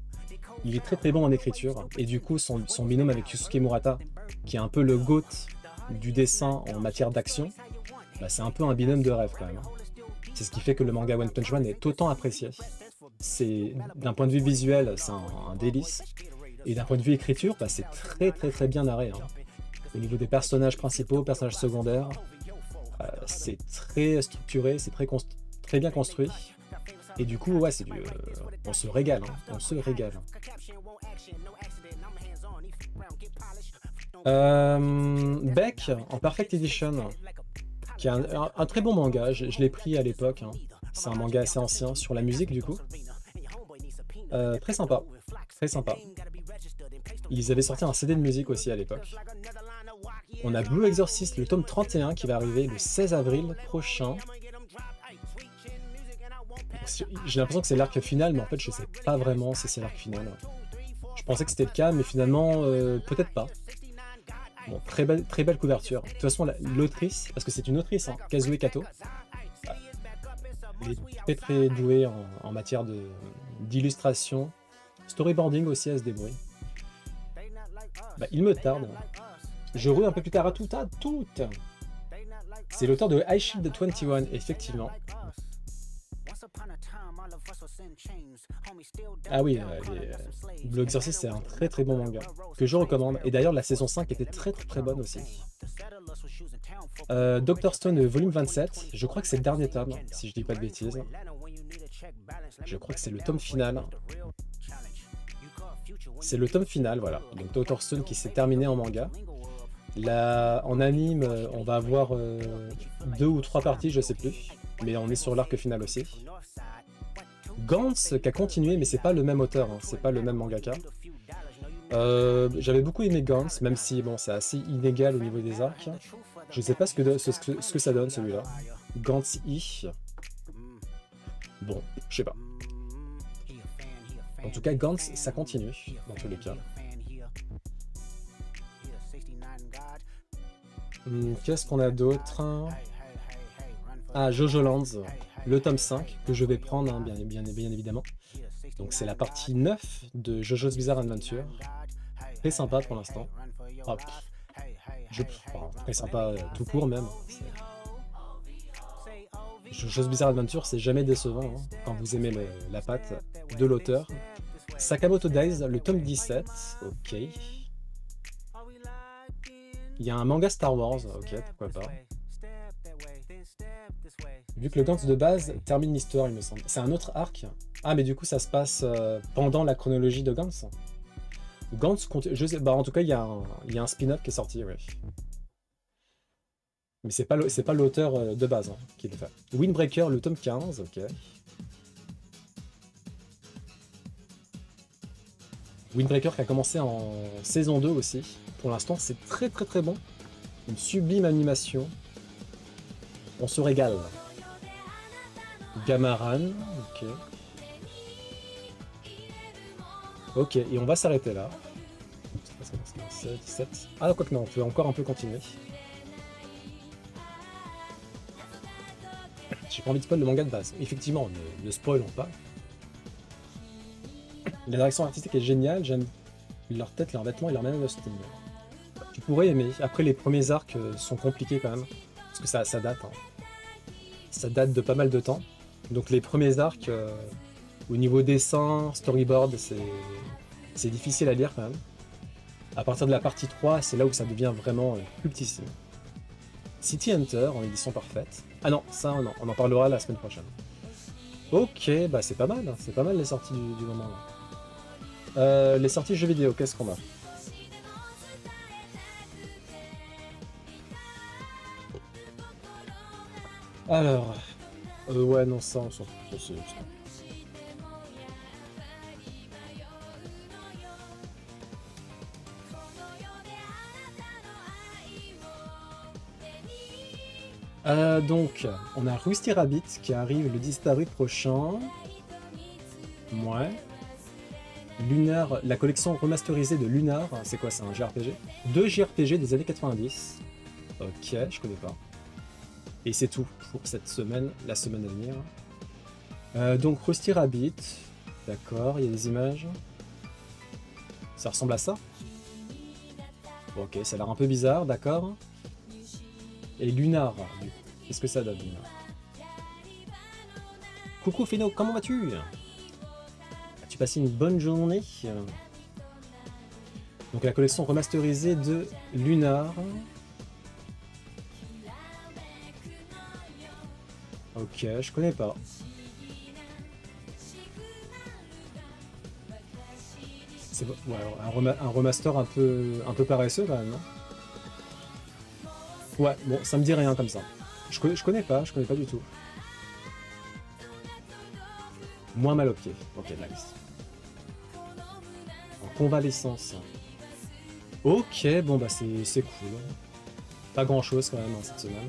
Il est très très bon en écriture, et du coup, son binôme avec Yusuke Murata, qui est un peu le GOAT du dessin en matière d'action, bah, c'est un peu un binôme de rêve quand même. C'est ce qui fait que le manga One Punch Man est autant apprécié. D'un point de vue visuel, c'est un délice, et d'un point de vue écriture, bah, c'est très très très bien narré. Hein. Au niveau des personnages principaux, personnages secondaires, c'est très structuré, c'est très bien construit. Et du coup, ouais, on se régale, hein, on se régale. Beck en Perfect Edition, qui est un très bon manga, je l'ai pris à l'époque. Hein. C'est un manga assez ancien, sur la musique du coup. Très sympa, très sympa. Ils avaient sorti un CD de musique aussi à l'époque. On a Blue Exorcist, le tome 31 qui va arriver le 16 avril prochain. J'ai l'impression que c'est l'arc final, mais en fait je sais pas vraiment si c'est l'arc final. Je pensais que c'était le cas, mais finalement peut-être pas. Bon, très belle couverture. De toute façon, l'autrice, parce que c'est une autrice, hein, Kazue Kato, elle est très très douée en matière d'illustration. Storyboarding aussi, elle se débrouille. Bah, il me tarde. Je roule un peu plus tard à tout. C'est l'auteur de High Shield 21, effectivement. Ah oui, Blue Exorcist, c'est un très très bon manga que je recommande. Et d'ailleurs, la saison 5 était très très bonne aussi. Dr. Stone, volume 27. Je crois que c'est le dernier tome, si je dis pas de bêtises. Je crois que c'est le tome final. C'est le tome final, voilà. Donc Dr. Stone qui s'est terminé en manga. Là, en anime, on va avoir 2 ou 3 parties, je sais plus. Mais on est sur l'arc final aussi. Gantz qui a continué, mais c'est pas le même auteur, hein, c'est pas le même mangaka. J'avais beaucoup aimé Gantz, même si bon, c'est assez inégal au niveau des arcs. Je sais pas ce que ça donne celui-là. Gantz I. Bon, je sais pas. En tout cas, Gantz, ça continue, dans tous les cas. Qu'est-ce qu'on a d'autre? Ah, Jojo Lands, le tome 5, que je vais prendre, hein, bien évidemment. Donc c'est la partie 9 de Jojo's Bizarre Adventure. Très sympa pour l'instant. Ah, très sympa tout court même. Jojo's Bizarre Adventure, c'est jamais décevant hein, quand vous aimez la patte de l'auteur. Sakamoto Days, le tome 17. Ok. Il y a un manga Star Wars. Ok, pourquoi pas. Vu que le Gantz de base termine l'histoire, il me semble. C'est un autre arc. Ah, mais du coup, ça se passe pendant la chronologie de Gantz. Gantz, je sais, bah, en tout cas, il y a un spin-off qui est sorti, ouais. Mais c'est pas l'auteur de base hein, qui le fait. Windbreaker, le tome 15, ok. Windbreaker qui a commencé en saison 2 aussi. Pour l'instant, c'est très bon. Une sublime animation. On se régale. Gamaran, ok. Ok, et on va s'arrêter là. 17. Ah, quoi que non, on peut encore un peu continuer. J'ai pas envie de spoil le manga de base. Effectivement, ne spoilons pas. La direction artistique est géniale, j'aime leur tête, leurs vêtements et leur manière de se tenir. Tu pourrais aimer. Après, les premiers arcs sont compliqués quand même. Parce que ça date. Hein. Ça date de pas mal de temps. Donc les premiers arcs, au niveau dessin, storyboard, c'est difficile à lire quand même. À partir de la partie 3, c'est là où ça devient vraiment plus petitissime. City Hunter en édition parfaite. Ah non, ça non, on en parlera la semaine prochaine. Ok, bah c'est pas mal, hein. C'est pas mal les sorties du moment là. Les sorties jeux vidéo, qu'est-ce qu'on a? Alors, ouais non ça on s'en fout. Donc, on a Rusty Rabbit qui arrive le 10 avril prochain. Ouais. Lunar, la collection remasterisée de Lunar, c'est quoi, c'est un JRPG? 2 JRPG des années 90. Ok, je connais pas. Et c'est tout pour cette semaine, la semaine à venir. Donc Rusty Rabbit, d'accord, il y a des images. Ça ressemble à ça? Ok, ça a l'air un peu bizarre, d'accord. Et Lunar, qu'est-ce que ça donne, Lunar? Coucou Feno, comment vas-tu? As-tu passé une bonne journée? Donc la collection remasterisée de Lunar. Ok, je connais pas. C'est ouais, un remaster un peu paresseux quand même, non? Ouais, bon, ça me dit rien comme ça. Je connais pas du tout. Moins mal au pied. Ok, nice. En convalescence. Ok, bon bah c'est cool. Pas grand chose quand même hein, cette semaine.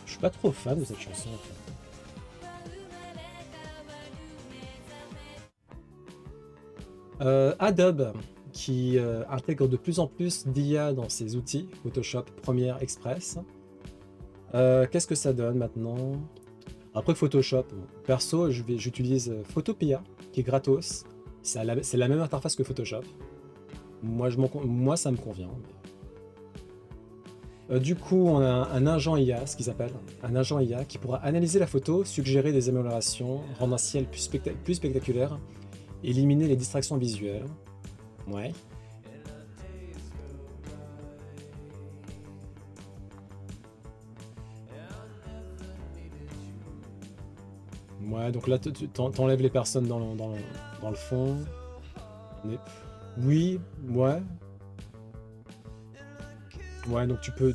Je suis pas trop fan de cette chanson en fait. Adobe qui intègre de plus en plus d'IA dans ses outils, Photoshop, Premiere, Express. Qu'est-ce que ça donne maintenant? Après Photoshop, perso, j'utilise Photopea, qui est gratos. C'est la même interface que Photoshop. Moi ça me convient. Du coup, on a un agent IA, ce qu'ils appellent, un agent IA qui pourra analyser la photo, suggérer des améliorations, rendre un ciel plus spectaculaire, éliminer les distractions visuelles. Ouais. Ouais, donc là, t'enlèves les personnes dans le fond. Oui, ouais. Ouais, donc tu peux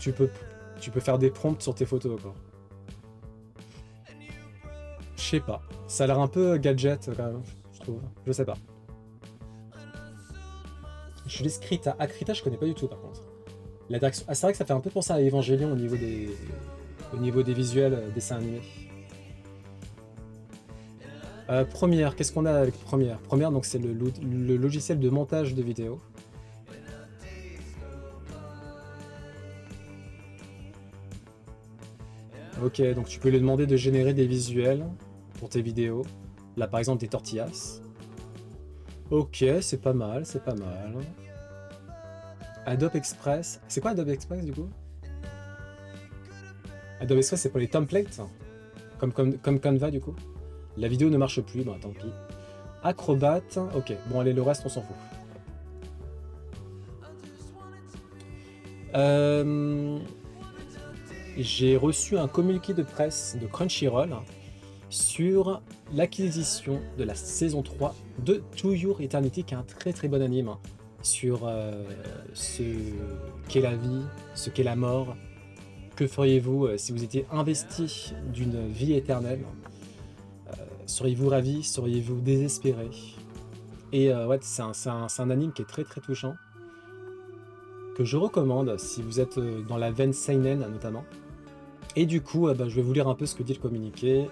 faire des prompts sur tes photos, quoi. Je sais pas. Ça a l'air un peu gadget, quand même, je trouve. Je sais pas. Je laisse Krita. Ah, Krita, je connais pas du tout, par contre. La direction... Ah, c'est vrai que ça fait un peu penser à Evangelion au niveau des visuels dessins animés. Première, qu'est-ce qu'on a avec Première? Première, donc c'est le logiciel de montage de vidéos. Ok, donc tu peux lui demander de générer des visuels pour tes vidéos. Là, par exemple, des tortillas. Ok, c'est pas mal, c'est pas mal. Adobe Express. C'est quoi Adobe Express, du coup? Adobe Express, c'est pour les templates, comme Canva, du coup. La vidéo ne marche plus, bah tant pis. Acrobat, ok. Bon, allez, le reste, on s'en fout. J'ai reçu un communiqué de presse de Crunchyroll sur l'acquisition de la saison 3 de To Your Eternity, qui est un très très bon anime sur ce qu'est la vie, ce qu'est la mort. Que feriez-vous si vous étiez investi d'une vie éternelle? Seriez-vous ravi? Seriez-vous désespéré? Et ouais, c'est un anime qui est très très touchant, que je recommande si vous êtes dans la veine seinen notamment. Et du coup, je vais vous lire un peu ce que dit le communiqué.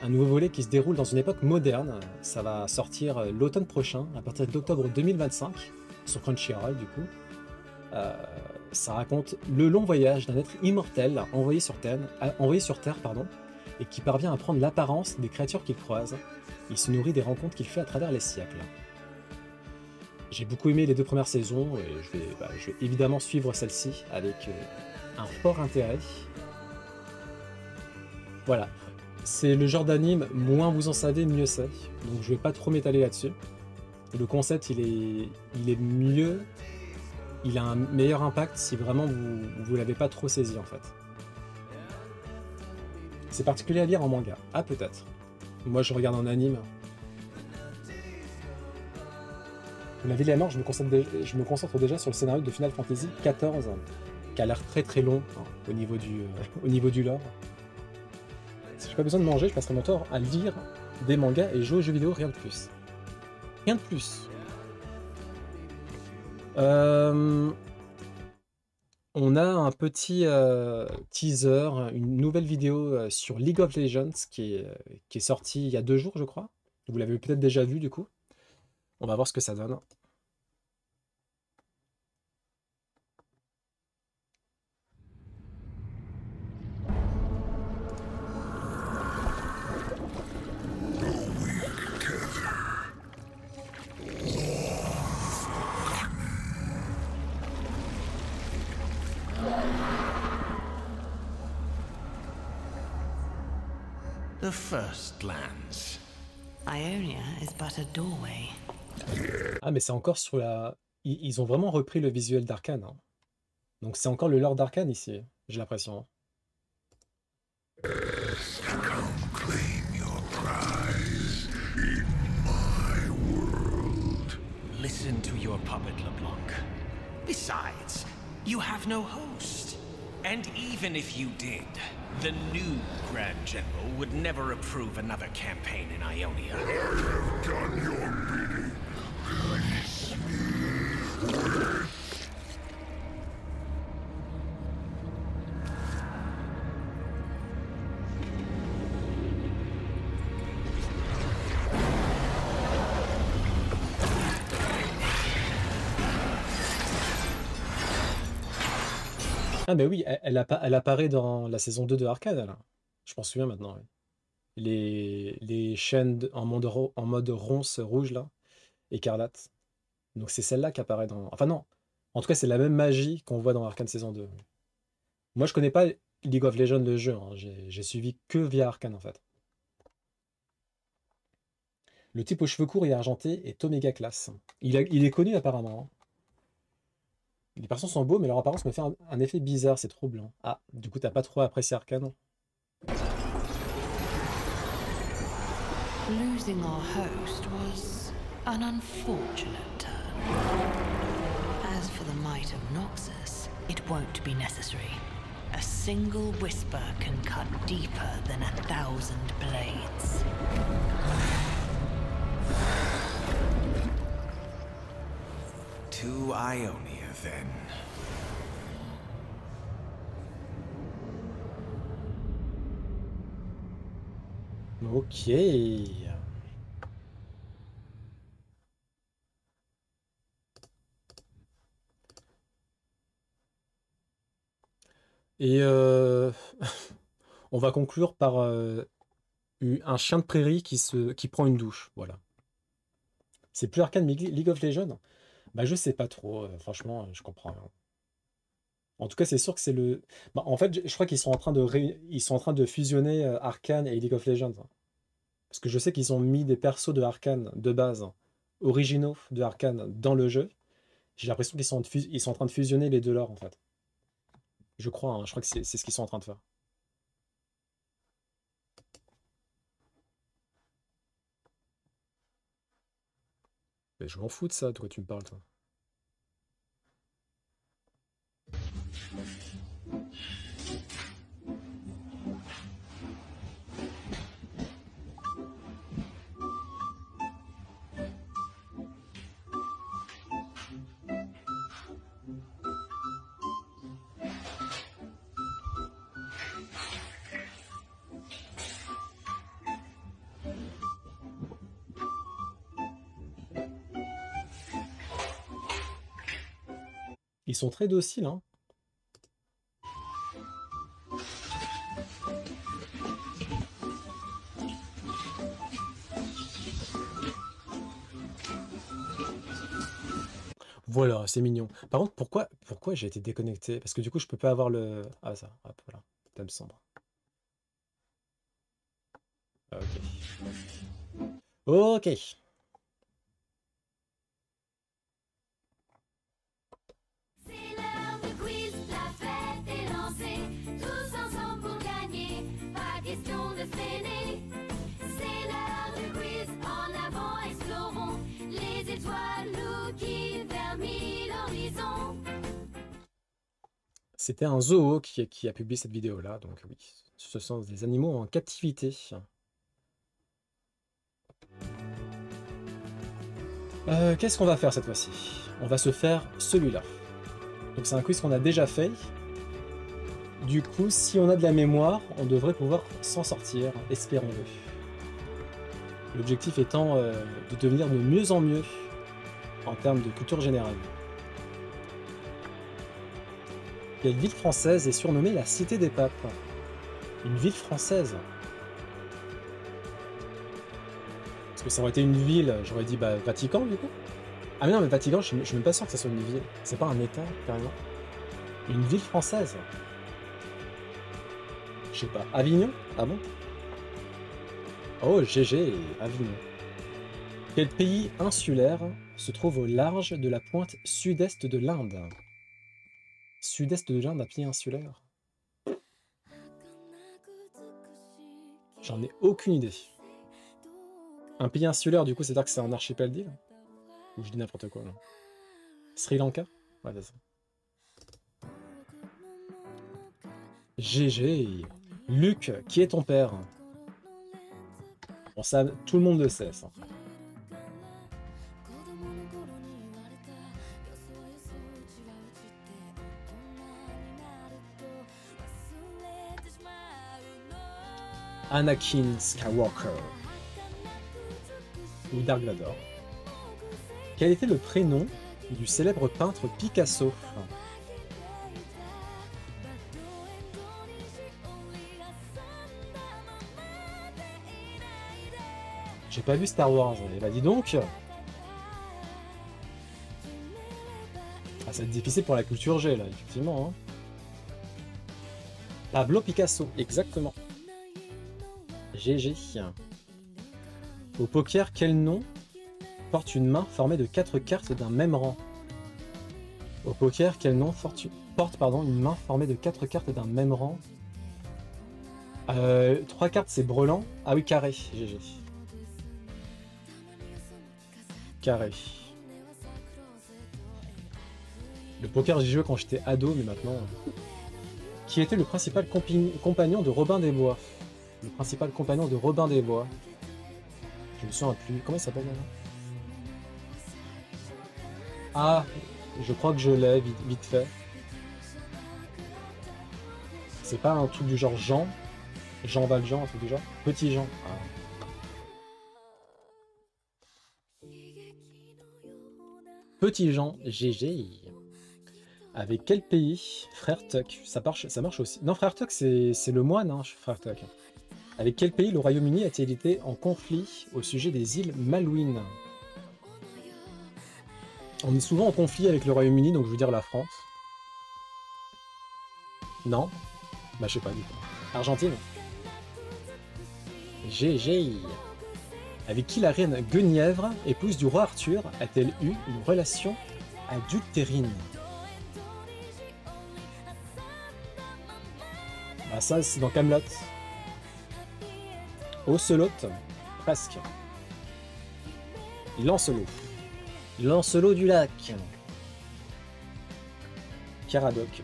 Un nouveau volet qui se déroule dans une époque moderne. Ça va sortir l'automne prochain, à partir d'octobre 2025, sur Crunchyroll du coup. Ça raconte le long voyage d'un être immortel envoyé sur Terre, et qui parvient à prendre l'apparence des créatures qu'il croise. Il se nourrit des rencontres qu'il fait à travers les siècles. J'ai beaucoup aimé les 2 premières saisons et je vais évidemment suivre celle-ci avec un fort intérêt. Voilà, c'est le genre d'anime, moins vous en savez, mieux c'est. Donc je vais pas trop m'étaler là-dessus. Le concept, il est mieux, il a un meilleur impact si vraiment vous l'avez pas trop saisi en fait. C'est particulier à lire en manga. Ah peut-être. Moi je regarde en anime. La Ville et la Mort, je me concentre déjà sur le scénario de Final Fantasy XIV, qui a l'air très très long au niveau du lore. Si j'ai pas besoin de manger, je passerai mon temps à lire des mangas et jouer aux jeux vidéo, rien de plus. Rien de plus. On a un petit teaser, une nouvelle vidéo sur League of Legends qui est sortie il y a 2 jours, je crois. Vous l'avez peut-être déjà vu du coup. On va voir ce que ça donne. The First Lands. Ionia is but a doorway. Ah mais c'est encore sur la... Ils ont vraiment repris le visuel d'Arcane. Hein. Donc c'est encore le lore d'Arcane ici, j'ai l'impression. Come claim your prize in my world. Listen to your puppet, LeBlanc. Besides, you have no host. And even if you did, the new Grand General would never approve another campaign in Ionia. I have done your bidding. Release me. Ah mais oui, elle apparaît dans la saison 2 de Arcane, là. Je m'en souviens maintenant, oui. Les chaînes en mode ronce rouge, là, écarlate. Donc c'est celle-là qui apparaît dans... Enfin non, en tout cas c'est la même magie qu'on voit dans Arcane saison 2. Moi je connais pas League of Legends le jeu, hein. J'ai suivi que via Arcane en fait. Le type aux cheveux courts et argenté est Omega Class. Il est connu apparemment. Hein. Les personnes sont beaux, mais leur apparence me fait un effet bizarre, c'est trop blanc. Ah, du coup, t'as pas trop apprécié Arcane? Losing our host was an unfortunate turn. As for the might of Noxus, it won't be necessary. A single whisper can cut deeper than 1,000 blades. To Ionia, then. Ok. Et on va conclure par un chien de prairie qui prend une douche. Voilà. C'est plus arcane League of Legends? Bah je sais pas trop, franchement, je comprends rien. En tout cas, c'est sûr que c'est le. Bah, en fait, je crois qu'ils sont en train ils sont en train de fusionner Arcane et League of Legends. Parce que je sais qu'ils ont mis des persos de Arcane de base, originaux de Arcane, dans le jeu. J'ai l'impression ils sont en train de fusionner les deux lores, en fait. Je crois, hein, je crois que c'est ce qu'ils sont en train de faire. Mais je m'en fous de ça, de quoi tu me parles, toi. Ils sont très dociles, hein. Voilà, c'est mignon. Par contre, pourquoi j'ai été déconnecté? Parce que du coup, je peux pas avoir le... Ah ça, hop, voilà. Thème sombre. Ah, ok. Ok. C'était un zoo qui a publié cette vidéo-là, donc oui, ce sont des animaux en captivité. Qu'est-ce qu'on va faire cette fois-ci? On va se faire celui-là. Donc c'est un quiz qu'on a déjà fait. Du coup, si on a de la mémoire, on devrait pouvoir s'en sortir, espérons-le. L'objectif étant de devenir de mieux en mieux en termes de culture générale. Quelle ville française est surnommée la Cité des Papes? Une ville française? Parce que ça aurait été une ville, j'aurais dit bah, Vatican du coup. Ah mais non, mais Vatican, je suis même pas sûr que ça soit une ville. C'est pas un état, carrément. Une ville française? Je sais pas. Avignon? Ah bon? Oh, GG, Avignon. Quel pays insulaire se trouve au large de la pointe sud-est de l'Inde? Sud-est de l'Inde, un pays insulaire? J'en ai aucune idée. Un pays insulaire, du coup, c'est-à-dire que c'est un archipel d'îles? Ou je dis n'importe quoi, là. Sri Lanka? Ouais, c'est ça. GG. Luc, qui est ton père? Bon, ça, tout le monde le sait, ça. Anakin Skywalker. Ou Dark Vador. Quel était le prénom du célèbre peintre Picasso? J'ai pas vu Star Wars, et bah dis donc. Ah, ça va être difficile pour la culture G, là, effectivement. Hein. Pablo Picasso, exactement. GG. Au poker, quel nom porte une main formée de 4 cartes d'un même rang? Au poker, quel nom porte une main formée de 4 cartes d'un même rang? 3 cartes, c'est brelan. Ah oui, carré. GG. Carré. Le poker, j'y jouais quand j'étais ado, mais maintenant... Qui était le principal compagnon de Robin des Bois? Le principal compagnon de Robin des Bois. Je me souviens plus. Comment il s'appelle maintenant? Ah, je crois que je l'ai vite fait. C'est pas un truc du genre Jean Valjean, un truc du genre Petit Jean. Ah. Petit Jean, GG. Avec quel pays? Frère Tuck. Ça marche aussi. Non, Frère Tuck, c'est le moine, hein, Frère Tuck. Avec quel pays le Royaume-Uni a-t-il été en conflit au sujet des îles Malouines? On est souvent en conflit avec le Royaume-Uni, donc je veux dire la France. Non? Bah je sais pas du coup. Argentine? GG. Avec qui la reine Guenièvre, épouse du roi Arthur, a-t-elle eu une relation adultérine? Ah ça c'est dans Camelot. Ocelot, presque. Lancelot. Lancelot du lac. Caradoc.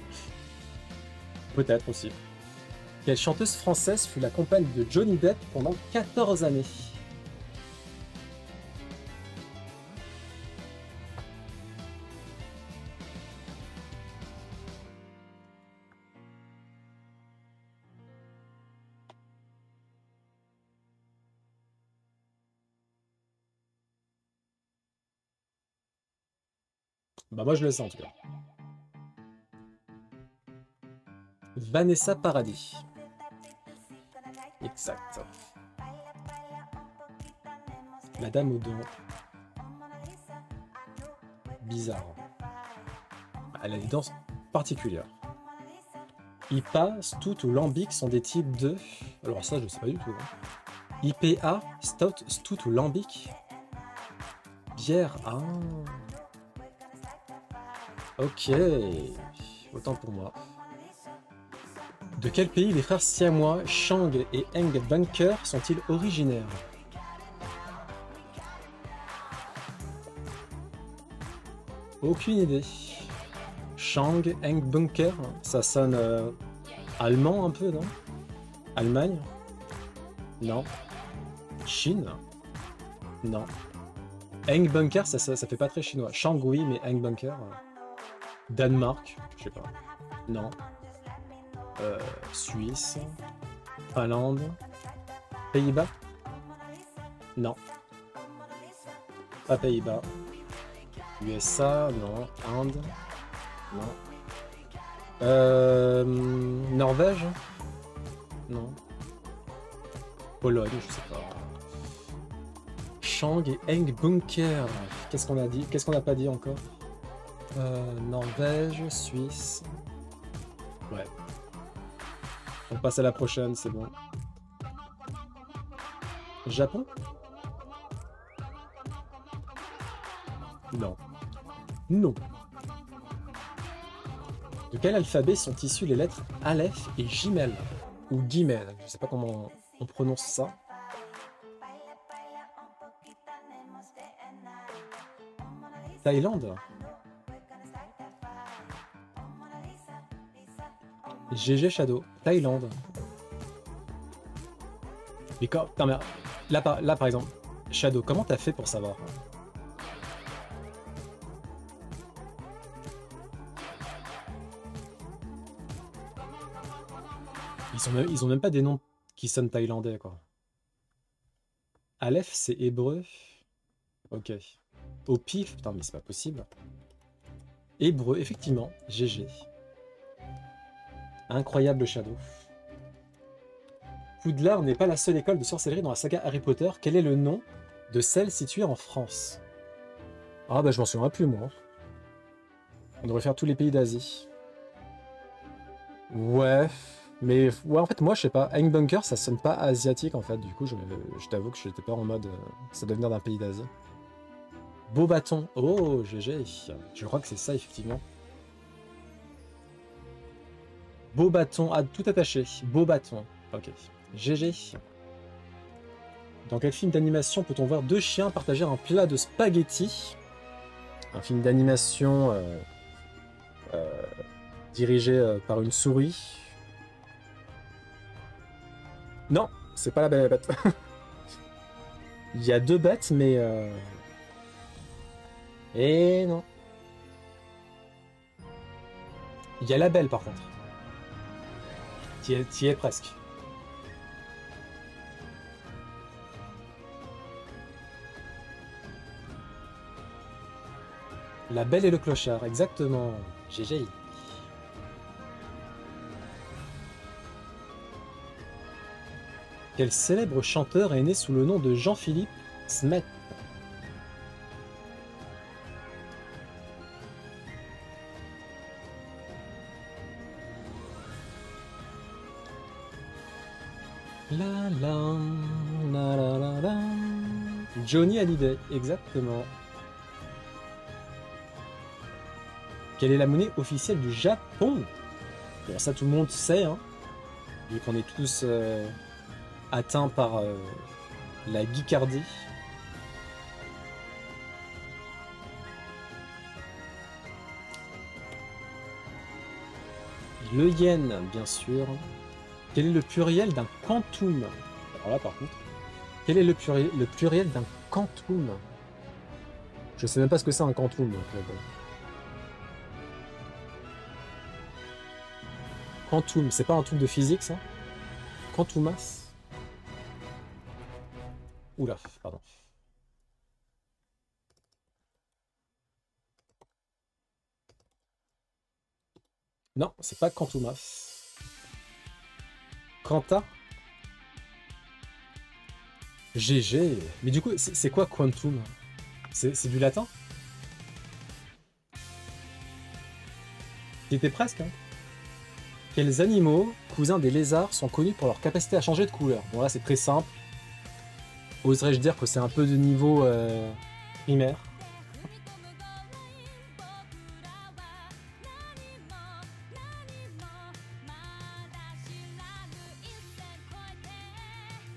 Peut-être aussi. Quelle chanteuse française fut la compagne de Johnny Depp pendant 14 années? Bah moi je le sais en tout cas. Vanessa Paradis. Exact. La dame aux dents. Bizarre. Elle a des dents particulières. IPA, Stout ou Lambic sont des types de... Alors ça je sais pas du tout. Hein. IPA, Stout ou Lambic. Bière, ah... Ok, autant pour moi. De quel pays les frères siamois Shang et Eng Bunker sont-ils originaires? Aucune idée. Shang, Eng Bunker, ça sonne allemand un peu, non? Allemagne? Non. Chine? Non. Eng Bunker, ça fait pas très chinois. Shang oui, mais Eng Bunker... Danemark, je sais pas. Non. Suisse. Finlande. Pays-Bas? Non. Pas Pays-Bas. USA, non. Inde? Non. Norvège? Non. Pologne, je sais pas. Shang et Eng Bunker. Qu'est-ce qu'on a dit? Qu'est-ce qu'on n'a pas dit encore? Norvège, Suisse. Ouais. On passe à la prochaine, c'est bon. Japon? Non. Non. De quel alphabet sont issues les lettres Aleph et Gimel? Ou Gimel, je sais pas comment on prononce ça. Thaïlande? GG Shadow, Thaïlande. Mais quand... Putain, mais là, par exemple, Shadow, comment t'as fait pour savoir? Ils ont même pas des noms qui sonnent thaïlandais, quoi. Aleph, c'est hébreu. Ok. Au pif, putain, mais c'est pas possible. Hébreu, effectivement, GG. Incroyable Shadow. Poudlard n'est pas la seule école de sorcellerie dans la saga Harry Potter. Quel est le nom de celle située en France? Ah bah je m'en souviens plus moi. On devrait faire tous les pays d'Asie. Ouais, mais ouais en fait moi je sais pas. Eng Bunker ça sonne pas asiatique en fait. Du coup je t'avoue que j'étais pas en mode ça doit venir d'un pays d'Asie. Beau bâton. Oh GG. Je crois que c'est ça effectivement. Beau bâton, ah, tout attaché. Beau bâton. Ok. GG. Dans quel film d'animation peut-on voir deux chiens partager un plat de spaghettis? Un film d'animation dirigé par une souris. Non, c'est pas La Belle et la Bête. Il y a deux bêtes, mais... Et non. Il y a La Belle, par contre. T'y es presque. La Belle et le Clochard, exactement. GG. Quel célèbre chanteur est né sous le nom de Jean-Philippe Smet? La la la la la la. Johnny Hallyday, exactement. Quelle est la monnaie officielle du Japon? Bon, ça tout le monde sait, hein, vu qu'on est tous atteints par la geekardie. Le yen, bien sûr. Quel est le pluriel d'un quantum? Alors là, par contre, quel est le pluriel d'un quantum? Je sais même pas ce que c'est un quantum. Donc, bon. Quantum, c'est pas un truc de physique, ça? Quantumas? Oula, pardon. Non, c'est pas Quantumas. Quanta? GG. Mais du coup, c'est quoi quantum? C'est du latin? C'était presque, hein. Quels animaux, cousins des lézards, sont connus pour leur capacité à changer de couleur? Bon là, c'est très simple. Oserais-je dire que c'est un peu de niveau primaire?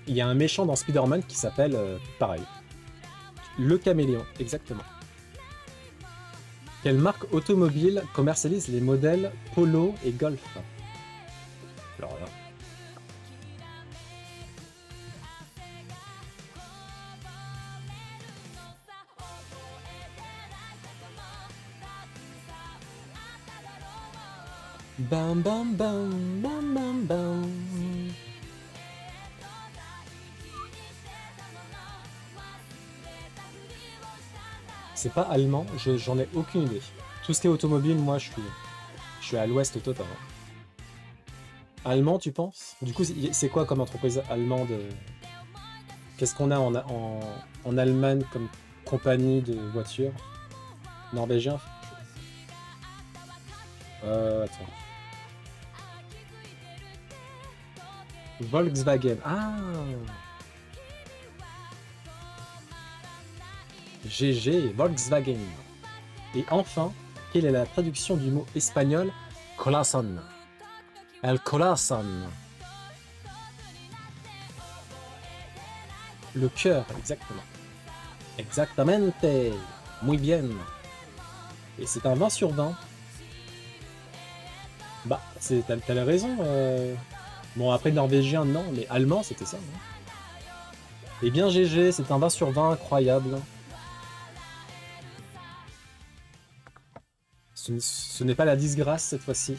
Il y a un méchant dans Spider-Man qui s'appelle pareil. Le Caméléon, exactement. Quelle marque automobile commercialise les modèles Polo et Golf? Alors là. Bam bam bam bam bam bam. C'est pas allemand, j'en ai aucune idée. Tout ce qui est automobile, moi je suis à l'ouest total. Allemand, tu penses? Du coup, c'est quoi comme entreprise allemande? Qu'est-ce qu'on a en Allemagne comme compagnie de voitures? Norvégien? Attends. Volkswagen. Ah! GG, Volkswagen. Et enfin, quelle est la traduction du mot espagnol corazón? El corazón. Le cœur, exactement. Exactamente. Muy bien. Et c'est un 20 sur 20. Bah, t'as la raison. Bon, après norvégien, non, mais allemand, c'était ça. Non? Eh bien, GG, c'est un 20 sur 20, incroyable. Ce n'est pas la disgrâce cette fois-ci.